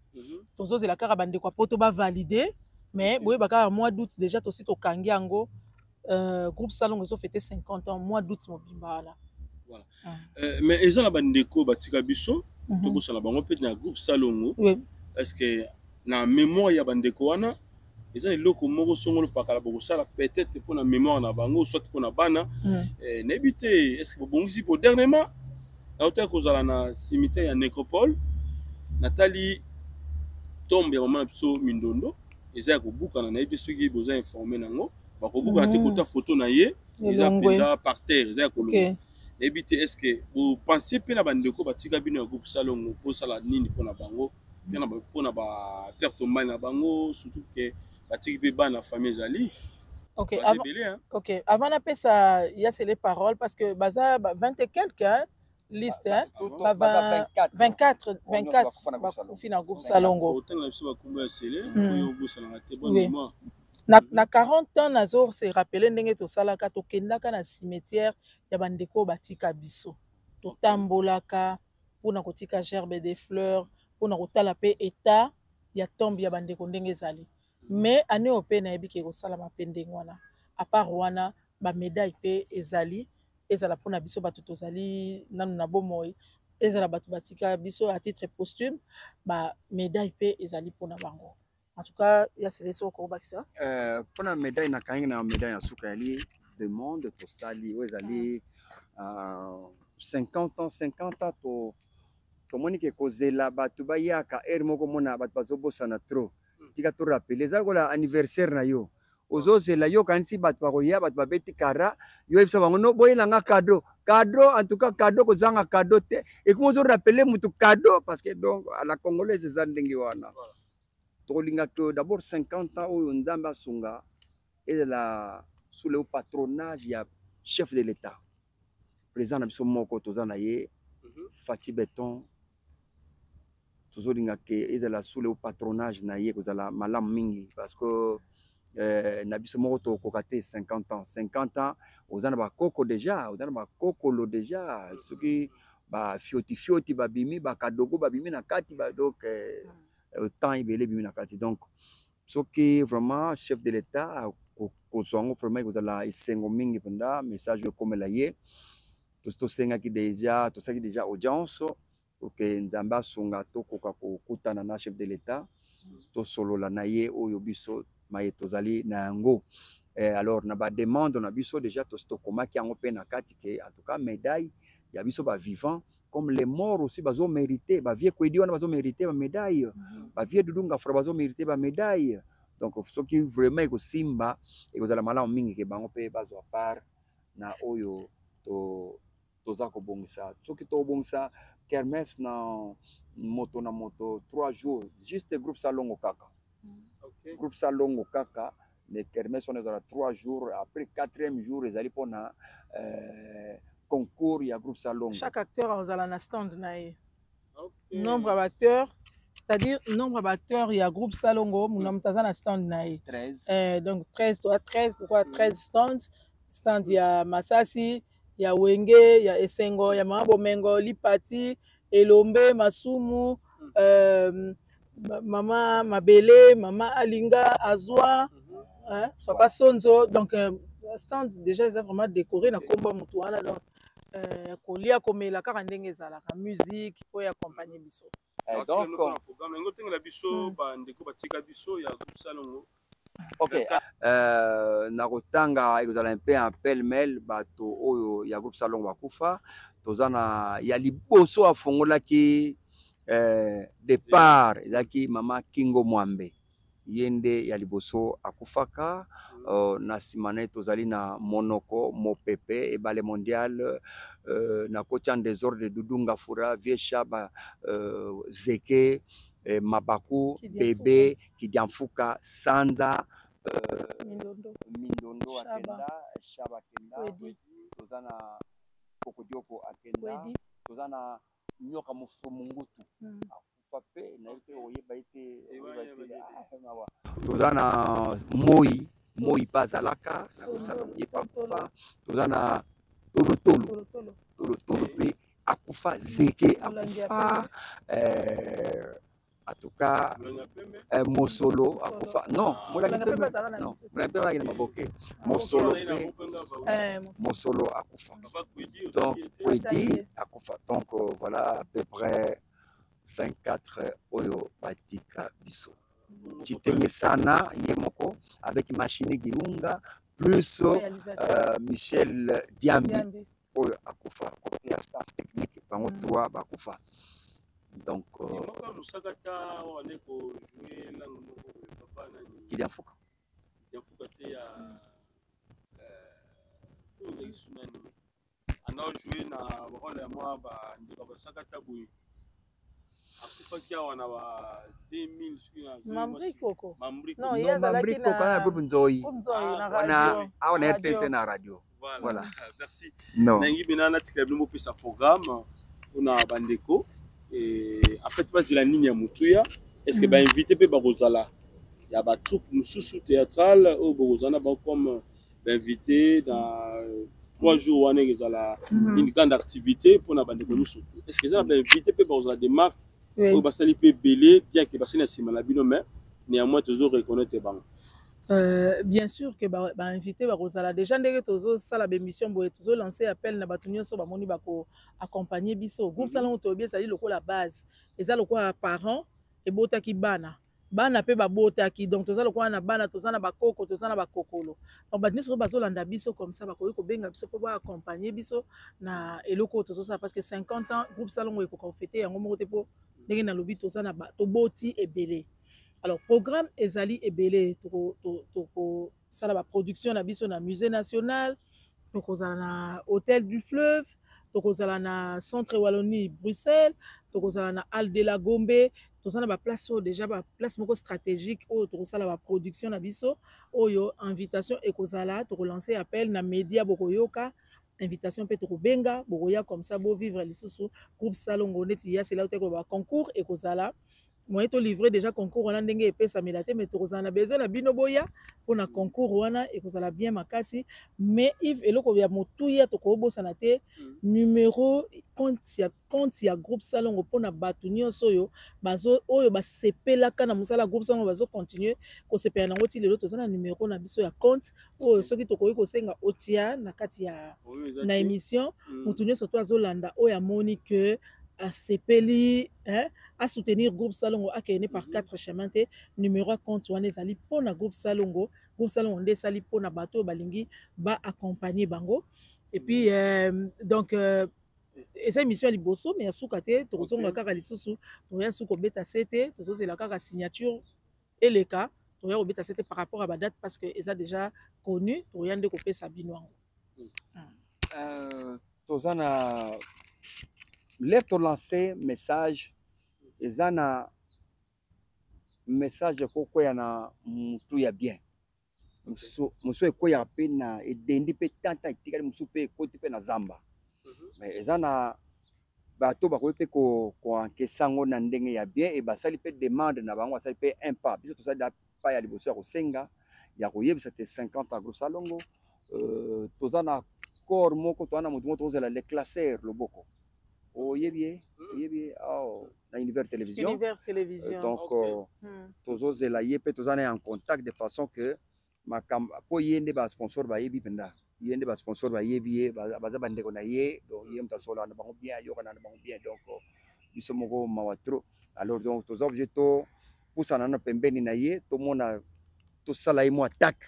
Speaker 2: tozo zela kaka bande kwa poto ba valider mais boye baka mois d'août déjà to site okangi yango groupe salon zo fêter 50 ans mois d'août mobimba là.
Speaker 1: Voilà. Mais ezala bande ko batika biso to bosala bango pe na groupe salon. Est-ce que na mémoire ya bande ko wana les gens loko moko songolo pakala boko sala peut-être pour la mémoire na bango soit pour na bana n'ébiter est-ce que bongisi pour dernièrement à hauteur kozala na cimetière ya nécropole Nathalie tombe ya maman biso Mindondo eza ko buka na nayebi soki boza informé nango ba ko buka na te kota photo na ye eza penda par terre eza ko lo n'ébiter est-ce que vous pensez pe na bandeko batika bino ya groupe salongo pour sala nini pour na bango pour na ba perte na bango surtout que la famille Zali.
Speaker 2: Ok, avant d'appeler ça, il y a les paroles parce que baza 20 et quelques listes, 24 au final groupe Salongo. Na 40 ans nazo se rappeler ndenge to salaka to kendaka na cimetière ya bandeko batika biso. To tambolaka pona kotika gerbe des fleurs, pona kotala pe état ya tombe ya bandeko ndenge zali. Mais année au pays na ebiki ko sala mapende ngwana à part wana ba médaille pe ezali ezala pona biso bato tozali nanu na bomoy ezala bato batika biso à titre posthume ba médaille pe ezali pona bango en tout cas ya seleso ko bakisa
Speaker 3: pona médaille na kangi na médaille na suka yali demande to sali ezali 50 ans to monique kozela bato bayaka moko mona bato bazobosa na trop tika to rappeler ça ko la anniversaire na yo ozozela yo kanisi bato bakoya bato babeti kara yo ebisa bango no boyela nga cadeau en tout cas cadeau ko zanga cadeau te et comment on rappeler mutu cadeau parce que donc à la congolaise za ndenge wana to linga to d'abord 50 ans oyo nzamba sunga et la sous le patronage ya chef de l'état président na biso moko tozana ye Fati Beton tozolinga ke ezala sous le patronage na ye kozala malam mingi parce que na biso moko to kokate 50 ans ozana ba koko déjà lo déjà ce qui ba fioti babimi ba kadogo babimi na kati ba donc temps ibele bimi na kati donc ce qui vraiment chef de l'état ko zongo vraiment kozala isengo mingi penda message comme la ye tosengaki déjà audience oke nzambe asunga tokoka kokutana na chef de l'état tosolola na ye oyo biso maye tozali na yango. Alors na ba demande na biso déjà tokomaki yango pe na kati ke en tout cas médaille ya biso ba vivant comme les morts aussi bazo mériter ba vie Kwedi wana bazo mériter ba médaille ba vie Dudunga Fura bazo mériter ba médaille. Donc ce qui vraiment ko simba et ko zala malamu mingi ke bango pe bazo à part na oyo toza ko bongisa soki to bongisa kermesse na moto 3 jours juste groupe Salongo kaka. Okay. Groupe Salongo kaka les kermesse on est à 3 jours après 4e jour ils allaient pour na concours il y a groupe Salongo.
Speaker 2: Chaque acteur a un stand nae. Okay. Nombre d'acteurs, c'est-à-dire nombre d'acteurs il y a groupe Salongo mon na stand nae. 13. Donc 13 pourquoi 13 stands. Stand il y a Masasi, il y a Wenge, il y a Esengo, il y a Mabomengo, Lipati, Elombe, Masumu, Mama Mabele, Mama Alinga, Azwa, soit pas Sonzo. Donc stand déjà ils ont vraiment décoré na combat mutuana donc kolia comme la karandenge za la musique pour accompagner biso.
Speaker 1: Donc programme ngotenga la biso ba ndeko batika biso ya groupe Salongo.
Speaker 3: Ok, nakotanga ekozala un peu appel mail bato oyo ya groupe Salongo bakufa tozana ya liboso afongolaki départ ezaki mama Kingo Mwambe yende ya liboso akufaka na simane tozali na monoko mopepe ebale mondial na kocha désordre de Dudunga Fura vie Shaba Zeke Mabaku Bebe Kidiamfuka Sanza Mindondo akenda Shaba kenda tozana Kokodioko akenda tozana Nyoka Mufumungutu akufa pe na ite oyeba ite tozana Moi Bazalaka na kozala yepa kufa tozana Tolo pe akufa Zeke akufa en tout cas Mosolo akufa non Mosolo akufa donc Kwedi akufa donc voilà à peu près 24 oyo batika biso Chitenge sana yemoko avec Machine Gilunga plus Michel Diambi oyo akufa ya staff technique bango 3 bakufa. Donc Kidiamfuka
Speaker 1: te ya ana joué na rôle ya moi ba ndeko basakata boye akufa kia wana ba 2000 sikuina
Speaker 2: Mambriko
Speaker 3: non Mambriko kana groupe Nzoi wana awana RTC na radio. Voilà.
Speaker 1: Merci.
Speaker 3: Non.
Speaker 1: Nangi binana tikabimo pesa programme una bandeko et en fait pas la ligne ya mutuya est-ce que ba invité pe ba rozala ya ba troupe mususu théâtrale au Borozana ba comme invité dans 3 jours wana ezala une grande activité pour na bandeko mususu est-ce que ça ba invité pe ba rozala des marques au basali pe belé bien que basali na sima na bino mais néanmoins toujours reconnaître bango.
Speaker 2: Bien sûr que ba invité ba rozala déjà ndenge tozo sala ba émission boye tozo lancer appel na batu nyonso ba moni ba ko accompagner biso groupe Salongo to bien sali lokola base eza lokola parents et botaki bana pe ba botaki donc toza lokola na bana toza na ba koko toza na ba kokolo donc batu nyonso bazo landa biso comme ça ba ko benga biso po ba accompagner biso na eloko tozo sala parce que 50 ans groupe Salongo ko fêter yango moko te po ndenge na lobi toza na ba to boti ebele. Alors programme ezali ebele toko sala ba production na biso na musée national toko zala na hôtel du fleuve toko zala na centre Wallonie Bruxelles toko zala na Halle de la Gombe toza na ba place déjà ba place moko stratégique oyo toko sala ba production na biso oyo invitation ekozala toko lancer appel na média bokoyoka invitation pe toko benga bokoya comme ça bo vivre lisusu groupe Salongo neti ya c'est là où toko ba concours ekozala moi to livré déjà concours wana ndenge epesa melate mais tozana besoin na bino boya pour na concours wana ekozala bien makasi mais if eloko ya motuya to ko bosana te numéro compte ya groupe salongo mpona bato nyonso oyo oyo basepelaka na mosala groupe salongo bazocontinue kosepela nango ti lelo toza na numero na biso ya compte oyo soki tokoki kosenga otia na kati ya na émission motu nyonso to azolanda oyo amoni ke asepeli asoutenir groupe salongo akende par 4 chemin te numéro ya compte wana ezali mpona groupe salongo nde esali mpona bato oyo balingi baaccompagner bango et puis donc eza émission ya liboso mais ya suka te tokozonga kaka lisusu toya suka kobeta se te tozozela kaka signature eleka toya kobeta se te par rapport à badate parce que eza déjà connu toya nde kopesa bino yango
Speaker 3: toza na lève to lancer message eza na message kokwea na mutu ya bien musu ekoya mpe na edendi mpe tanta etikali musu mpe ekoti mpe na zamba mais eza na bato bakoki mpe koankesa yango na ndenge ya bien e basali mpe demande na bango basali mpe un pas biso tosali pa ya liboso ya kosenga ya koyebisa te 50 agro salongo toza na corps moko toza na motu moko tozela le classeur loboko oyebi na univers télévision donc tozozela ye mpe toza na en contact de façon que makambo po ye nde basponsor bayebi mpenza ye nde basponsor bayebi ye baza bandeko na ye donc ye moto asola na bango bien ayokana na bango bien donc biso moko mawa trop alors donc toza obligé topusana na pembeni na ye tomona tosala ye mo attaque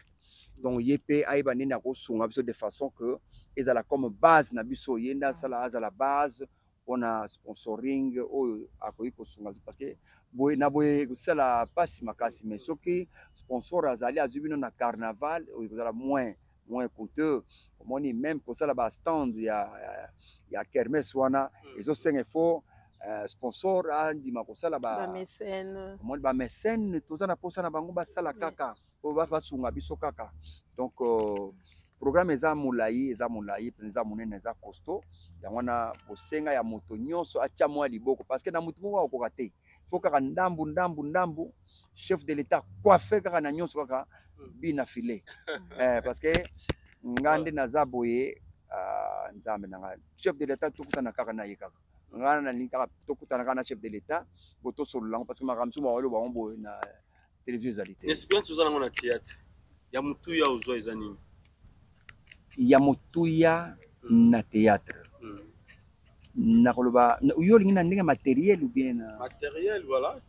Speaker 3: donc ye mpe ayeba nini akosunga biso de façon que ezala comme base na biso ye nde azala base mpona sponsoring oyo akoki kosunga parce que boye na boye kosala pasi makasi mais soki sponsor azali azwi bino na carnaval oyo kozala moins coûteux omoni même kosala bastand ya kermes wana ezosenga ifo sponsor andima kosala omoni bamécène toza na posa na bango basala kaka oyo basunga biso kaka donc programme eza molai mpenza eza monene eza costaud yango wana bosenga ya moto nyonso atia mwa liboko parce que na motu moko akokoka te fo kaka ndambu chef de l'état coiffé kaka na nyonso kaka bina filet parce que nga nde naza boye nzambe na nga chef de l'état tokutana kaka na ye kaka nga nalingi kaka tokutana kaka na chef de l'état po tosololango parce que makambo mosusu baoloba bango boye na télévision ezali te
Speaker 1: expérience oza nango na théâtre ya motuya ozwa eza nini
Speaker 3: ya motuya na théâtre nakoloba yo olingi na ndenge matériel ou bien na
Speaker 1: matériel voilà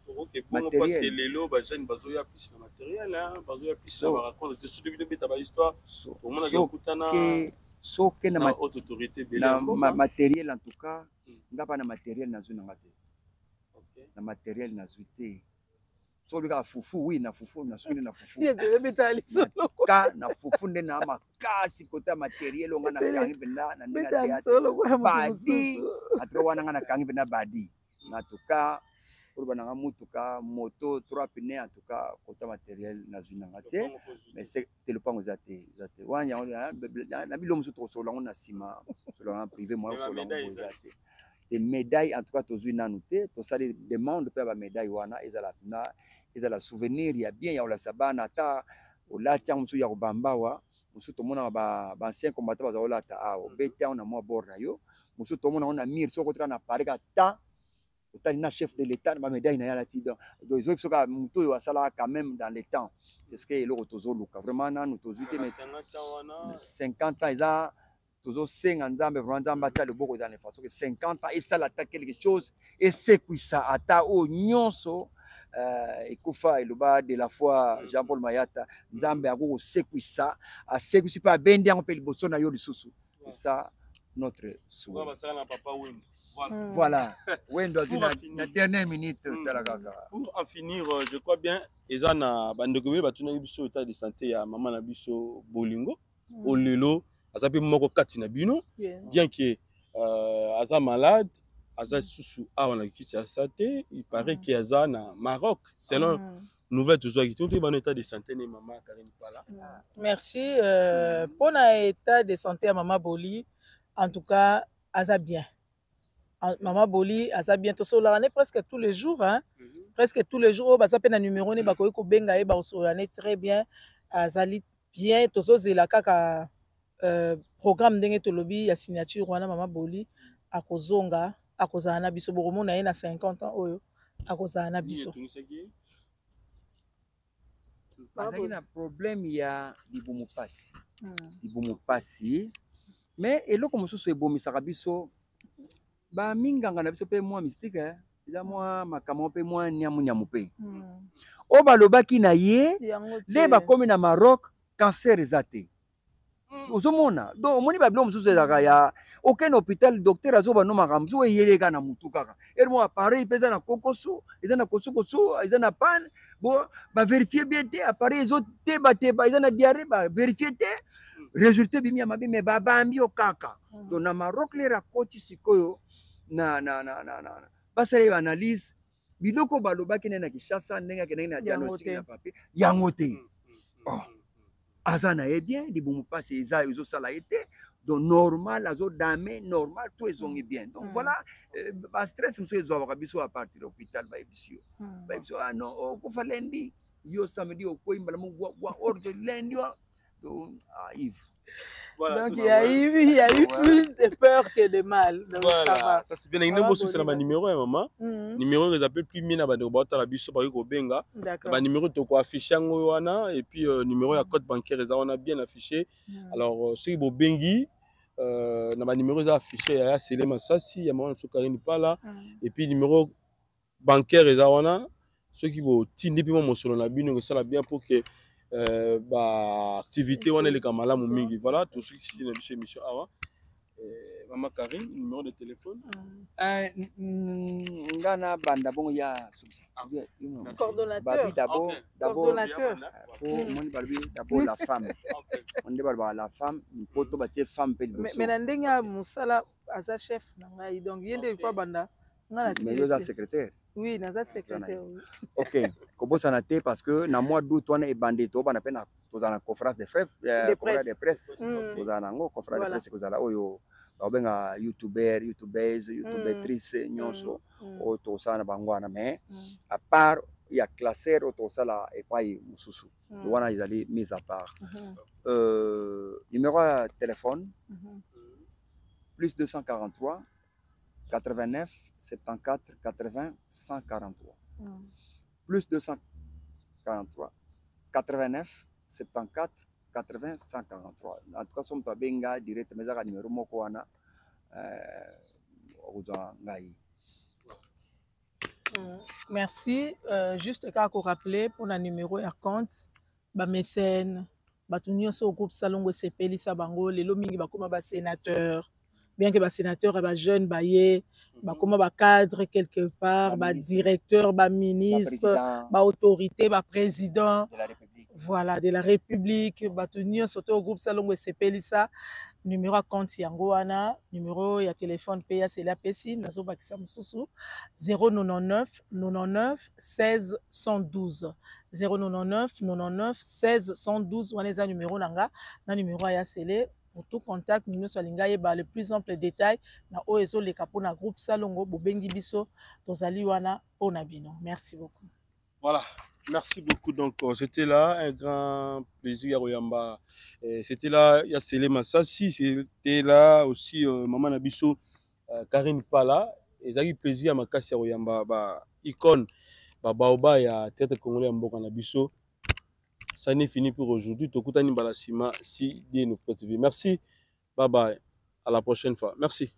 Speaker 1: parce que lelo bajeune bazoya plus na matériel bazoya plus na baraconte te surtout bino beta bahistoire omonaka okutana
Speaker 3: soke na
Speaker 1: haute autorité
Speaker 3: na matériel en tout cas nga pa na matériel nazwi nanga te na matériel nazwi te so lika fufu oui na fufu na soki na fufu ka na fufu nde na makasi kota matériel onga na kangi benda na ndenge théâtre badi atra wana nga na kangi benda badi na tuka pour bananga mutuka moto 3 pneus en tout cas kota matériel na zuna te mais c'est le pango zate wanya na bilo musu to solango na sima solango privé moi solango zate des médailles en tout cas tozwi nanu te tosali demande mpe ba médaille wana ezala souvenir ya bien ya olasa bana ata olati yango mosusu ya kobambawa mosusu tomona baancien combattant bazalolata awa obeti yango na mwa bord na yo mosusu tomona yango na mire soki otika na paris ata otali na chef de l'état na bamédaille na ye alati donc ezoyebi soki motu oyo asalaka quand même dans le temps c'est ce que eloko tozoluka vraiment nanu tozwi te mais 50 ans eza tozosenga nzambe vraiment nzambe atia loboko dans les façons que 50 ans esala ata quelque chose esekwisa ata oyo nyonso ekufa eloba de la foi Jean-Paul Mayata nzambe ako kosekwisa asekwisi mpe abendi yango mpe liboso na yo lisusu c'est ça notre souhait voilà wendo azwi na dernière minute tala kaka
Speaker 1: pour en finir je crois bien eza na bandeko bie batunaki biso état de santé ya mama na biso bolingo olelo aza mpe moko kati na bino bien que aza malade aza susu awa na kisi ya santé il paraît que aza na Maroc selon nouvelle tozwaki to bana état de santé ne mama Karine Pala
Speaker 2: merci pona état de santé ya mama Boli en tout cas aza bien mama Boli aza bien tosolana presque tous les jours presque tous les jours baza pe na numéro ne bakoki kobenga ye basolana très bien azali bien tozozela kaka programme ndenge tolobi ya signature wana mama Boli akozonga akozala na biso bokomona ye na 50 ans oyo akozala na biso
Speaker 3: bazalaki na problème ya libumu pasi mais eloko mosusu ebomisaka biso baminganga na biso mpe mwa mystique eza mwa makambo mpe mwa nyamu mpe oyo balobaki na ye nde bakomi na Maroc cancer eza te ozomona donc omoni babilo mosusu ezalaka ya okende hôpital docteur azobanomaka mosusu eyeleka na mutu kaka ermo appareil mpe eza na kokoso eza na kosokoso eza na panne bo baverifie bien te appareil ezoteba eza na diarrhée baverifie te résultat bimi ya mabe me babambi yo kaka donc na Maroc lera koti sikoyo na basala yo analyse biloko balobaki na Kinshasa ndenge akendaki na diagnostic na papier yango te aza na ye bien libumu pasi eza ezosala ye te donc normal azodame normal tout ezongi bien donc voilà bastress mosusu ezwaka biso à partir de l'hôpital bayebisi yo ah non okufa lendi yo samedi okwei mbala mwa ordre lendi donc Yves.
Speaker 2: Voilà, donc il y a eu plus de peur que de mal. Donc
Speaker 1: voilà, ça c'est bien. Il y a un numéro, maman. Numéro que j'appelle plus mina ba de bota la biso ba ko benga. Ba numéro to ko afficher ngo wana et puis numéro ya code bancaire ça on a bien affiché. Alors ceux qui bo bengi na ba numéro za affiché ya Sele Masasi ya maman Sokarine pas là et puis numéro bancaire ça on a ceux qui bo tindi puis mon solo na bino que ça la bien pour que activité on est les kamala mingi voilà tout ce qui c'est chez Michel Awa maman Karine numéro de téléphone
Speaker 3: ngana banda bongo ya
Speaker 2: coordonnateur
Speaker 3: d'abord la femme on débat la femme poto ba tie femme pe liboso
Speaker 2: mais na ndenga musala aza chef na ngai donc yende fois banda ngana
Speaker 3: mais secrétaire.
Speaker 2: Oui, dans un secrétaire.
Speaker 3: Ok, comment ça n'a été parce que dans le mois d'août, on est bandit, on a peine dans la conférence de presse, dans la conférence de presse, vous avez un youtubeur, youtubertrice, nyonso, tout ça na bangwana, mais à part il y a classeur, tout ça là et pas mususu. Wana ils allaient mis à part. Numéro de téléphone plus 243 89 74 80 143 plus 243 89 74 80 143 en tout cas somme pas benga direct mais ça numéro moko wana
Speaker 2: merci juste qu'à rappeler pour le numéro ya compte ba mécène batu nyonso groupe Salongo sepeli sa bango lelo mingi bakoma ba sénateur bien que les sénateurs, les jeunes, les cadres quelque part, les directeurs, les ministres, les autorités, les présidents voilà, de la République, les tenir surtout au groupe Salongo et Sepelisa, numéro à compte Yangoana, numéro à téléphone PA, c'est la PSI, 099 99 16 112. 099 99 16 112, on est un numéro nanga, na numéro à Sele. Pour tout contact, nous sommes le plus ample détail na oezo le capo na groupe Salongo bobengi biso tozali wana onabino. Merci beaucoup.
Speaker 1: Voilà, merci beaucoup. Donc c'était là un grand plaisir Royamba. C'était là il y a Sele Masasi, c'était là aussi maman Nabiso Karine Pala. Et ça eu plaisir à makasi Royamba ba icône ba baoba ya tête congolais mboka Nabiso. Ça n'est fini pour aujourd'hui. Tokutani Balasima, si Dieu nous prête vie. Merci. Bye bye. À la prochaine fois. Merci.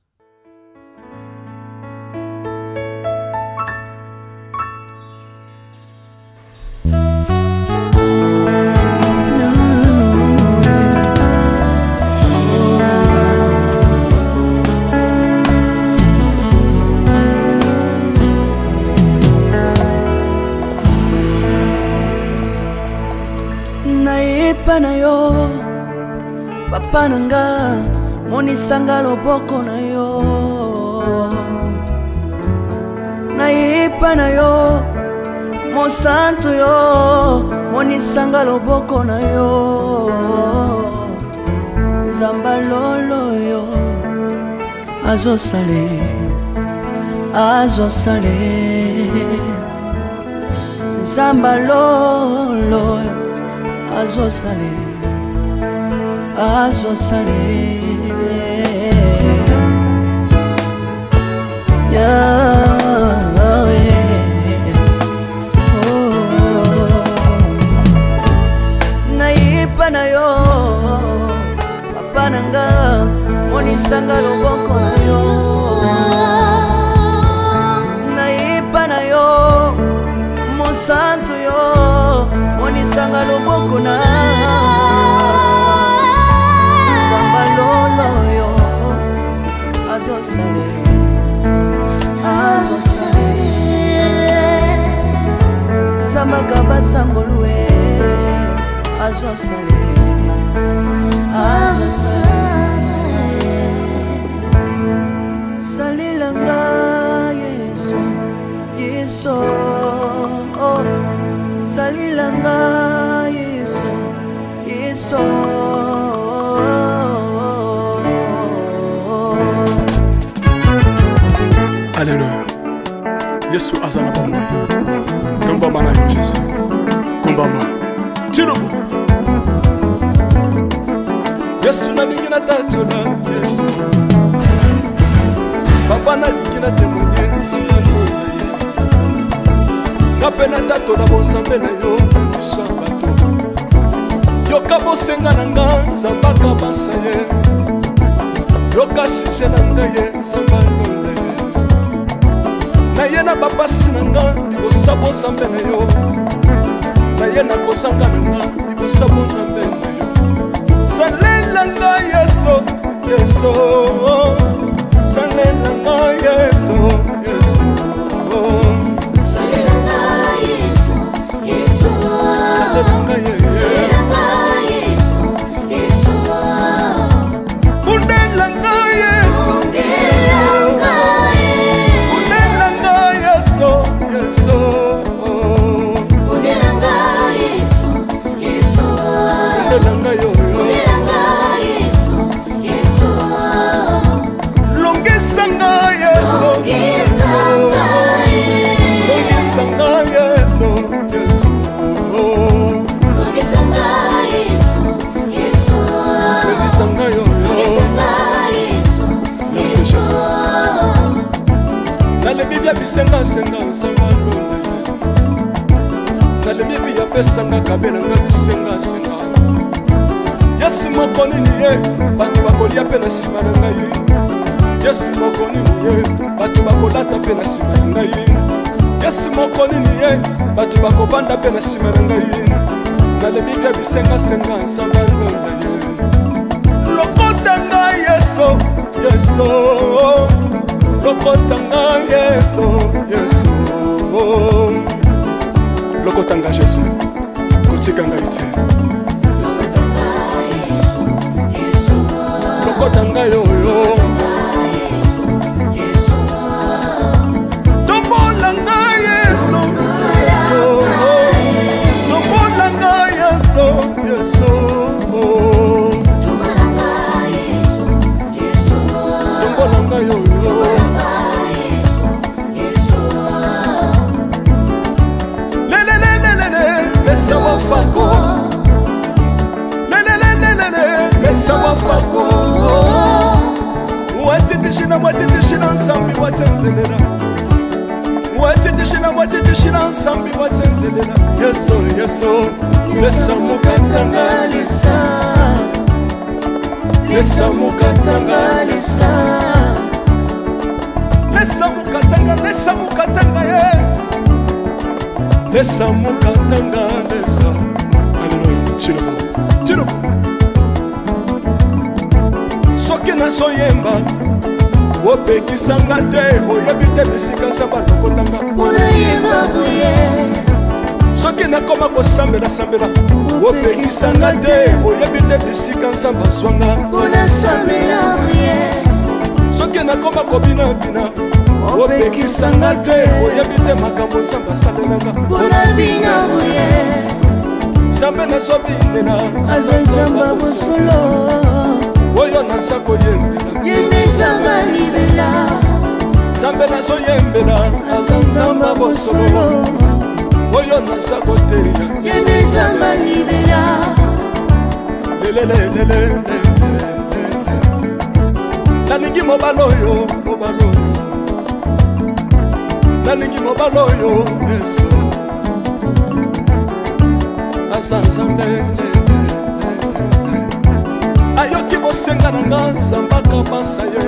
Speaker 7: Na yo papa nanga monisanga loboko na yo nayepa na yo mosantu yo monisanga loboko na yo nzamba lolo yo azosale nzamba lolo azosale sanga loboko na Zamba lolo yo azosale Zamba kabasangolue azosale Salilanga Yesu Yesu oh. Salilanga Yesu Yesu
Speaker 8: Alléluia Yesu azana bamwe Tomba mana yo Jésus Kumbamba Tirubu Yesu na lingi na tachola Yesu Papa na lingi na témoigner Sambalo na ye Kapena tato na bonsambe na yo Iswa bato Yoka bosenga na nga Zambaka basa ye Yoka shije na nga ye Sambalo na ye Na ye na babasi na nga Libosa bonsambe na yo Na ye na kosanga na nga Libosa bonsambe na yo Salelanga Yesu, Yesu Salelanga Yesu, Yesu
Speaker 9: Salelanga Yesu, Yesu
Speaker 8: Salelanga Yesu,
Speaker 9: Yesu
Speaker 8: Undelanga Yesu, Undelanga Yesu, Yesu
Speaker 9: Undelanga Yesu, Yesu
Speaker 8: Undelanga yo Longisanga Yesu, Longisanga Yesu, Yesu
Speaker 9: Longisanga Yesu, Yesu
Speaker 8: Longisanga yo Merci Jésus Dans le Bible bisenga senga sanga lole Dans le Bible ya pesanga kabela nga bisenga senga Yesu moko nini ye bato bakolia pe na sima na ngai Yesu moko nini ye bato bakolata pe na sima na ngai Yesu moko nini ye bato bakovanda pe na sima na ngai Na le Bible bisenga senga sanga lole ye Lokota ngai Yesu, Yesu Lokota ngai Yesu, Yesu Lokota ngai Yesu Kotika ngai te Lokota ngai yo Tombola ngai Yesu, Tombola ngai Yesu, Yesu Tombola ngai yo Laisse moi fako Laisse moi fako Watitishina watitishina nsambi watenzelela Watitishina watitishina nsambi watenzelela Yesu Yesu Lesa mukatanga
Speaker 7: Lesa
Speaker 8: Lesa mukatanga
Speaker 7: Lesa
Speaker 8: Lesa mukatanga Lesa mukatanga ye Lesa mukatanga Lesa Alléluia Chirubu Chirubu Soki nazoyemba opekisanga te oyebi te bisika nzambe alokotanga
Speaker 7: Unayemba buye
Speaker 8: soki nakoma kosambela sambela opekisanga te oyebi te bisika nzambe azwanga
Speaker 7: Unasambela buye
Speaker 8: soki nakoma kobinabina opekisanga te oyebi te makambo nzambe asalelanga
Speaker 7: Unabina buye
Speaker 8: nzambe nazobinela
Speaker 7: aza nzambe bosolo
Speaker 8: oyo naza koyembela
Speaker 7: yende nzambe libela
Speaker 8: nzambe nazoyembela aza nzambe bosolo oyo naza koteya
Speaker 7: yende nzambe libela
Speaker 8: lelelelele nalingi mobala oyo nalingi mobala oyo Yesu aza nzambe ayoki bosenga na nga nzambe akabasa ye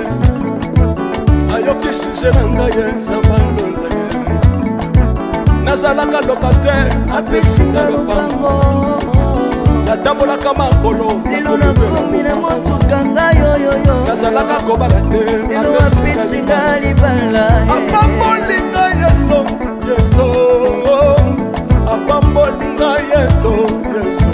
Speaker 8: ayoki suje na ngai ye nzambe alonda ye nazalaka locataire apesinga lopango natambolaka makolo
Speaker 7: lelo nakomi na motuka ngai oyoyo
Speaker 8: nazalaka kobala te
Speaker 7: lelo apesinga libala
Speaker 8: apambolinga yeso yeso apambolinga yeso yeso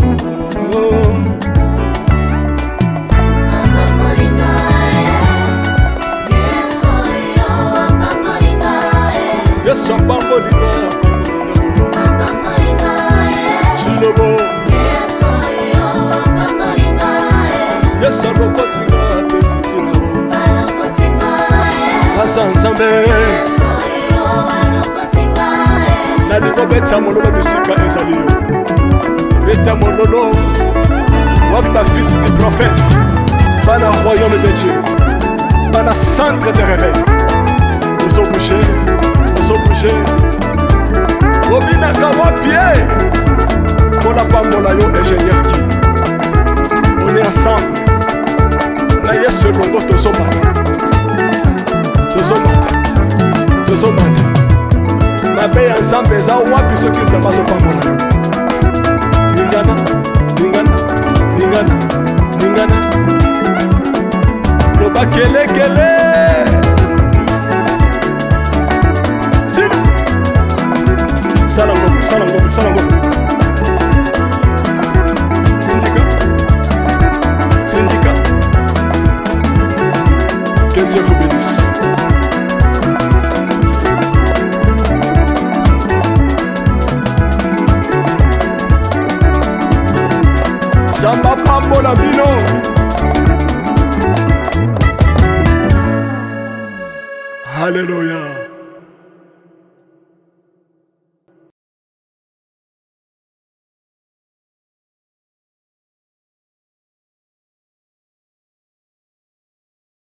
Speaker 8: yesu apambolinga chilobo yesu alokotinga apesitina aza nzambe nalingo beta mololo bisika ezali yo beta mololo wapi bafisi du prophète bana royaume de dieu bana centre de réveil ozobouge ozobouge obinaka wapie mpona pambola yo ingénieur ki on est ensemble na yesu elongo tozomata tozomata tozomata mabe ya nzambe eza wapi soki nzambe azopambola yo lingana lingana lingana lingana loba kelekele sala ngombe sala ngombe sala ngombe syndicat que Dieu vous bénisse. Samba pambola bino. Alléluia.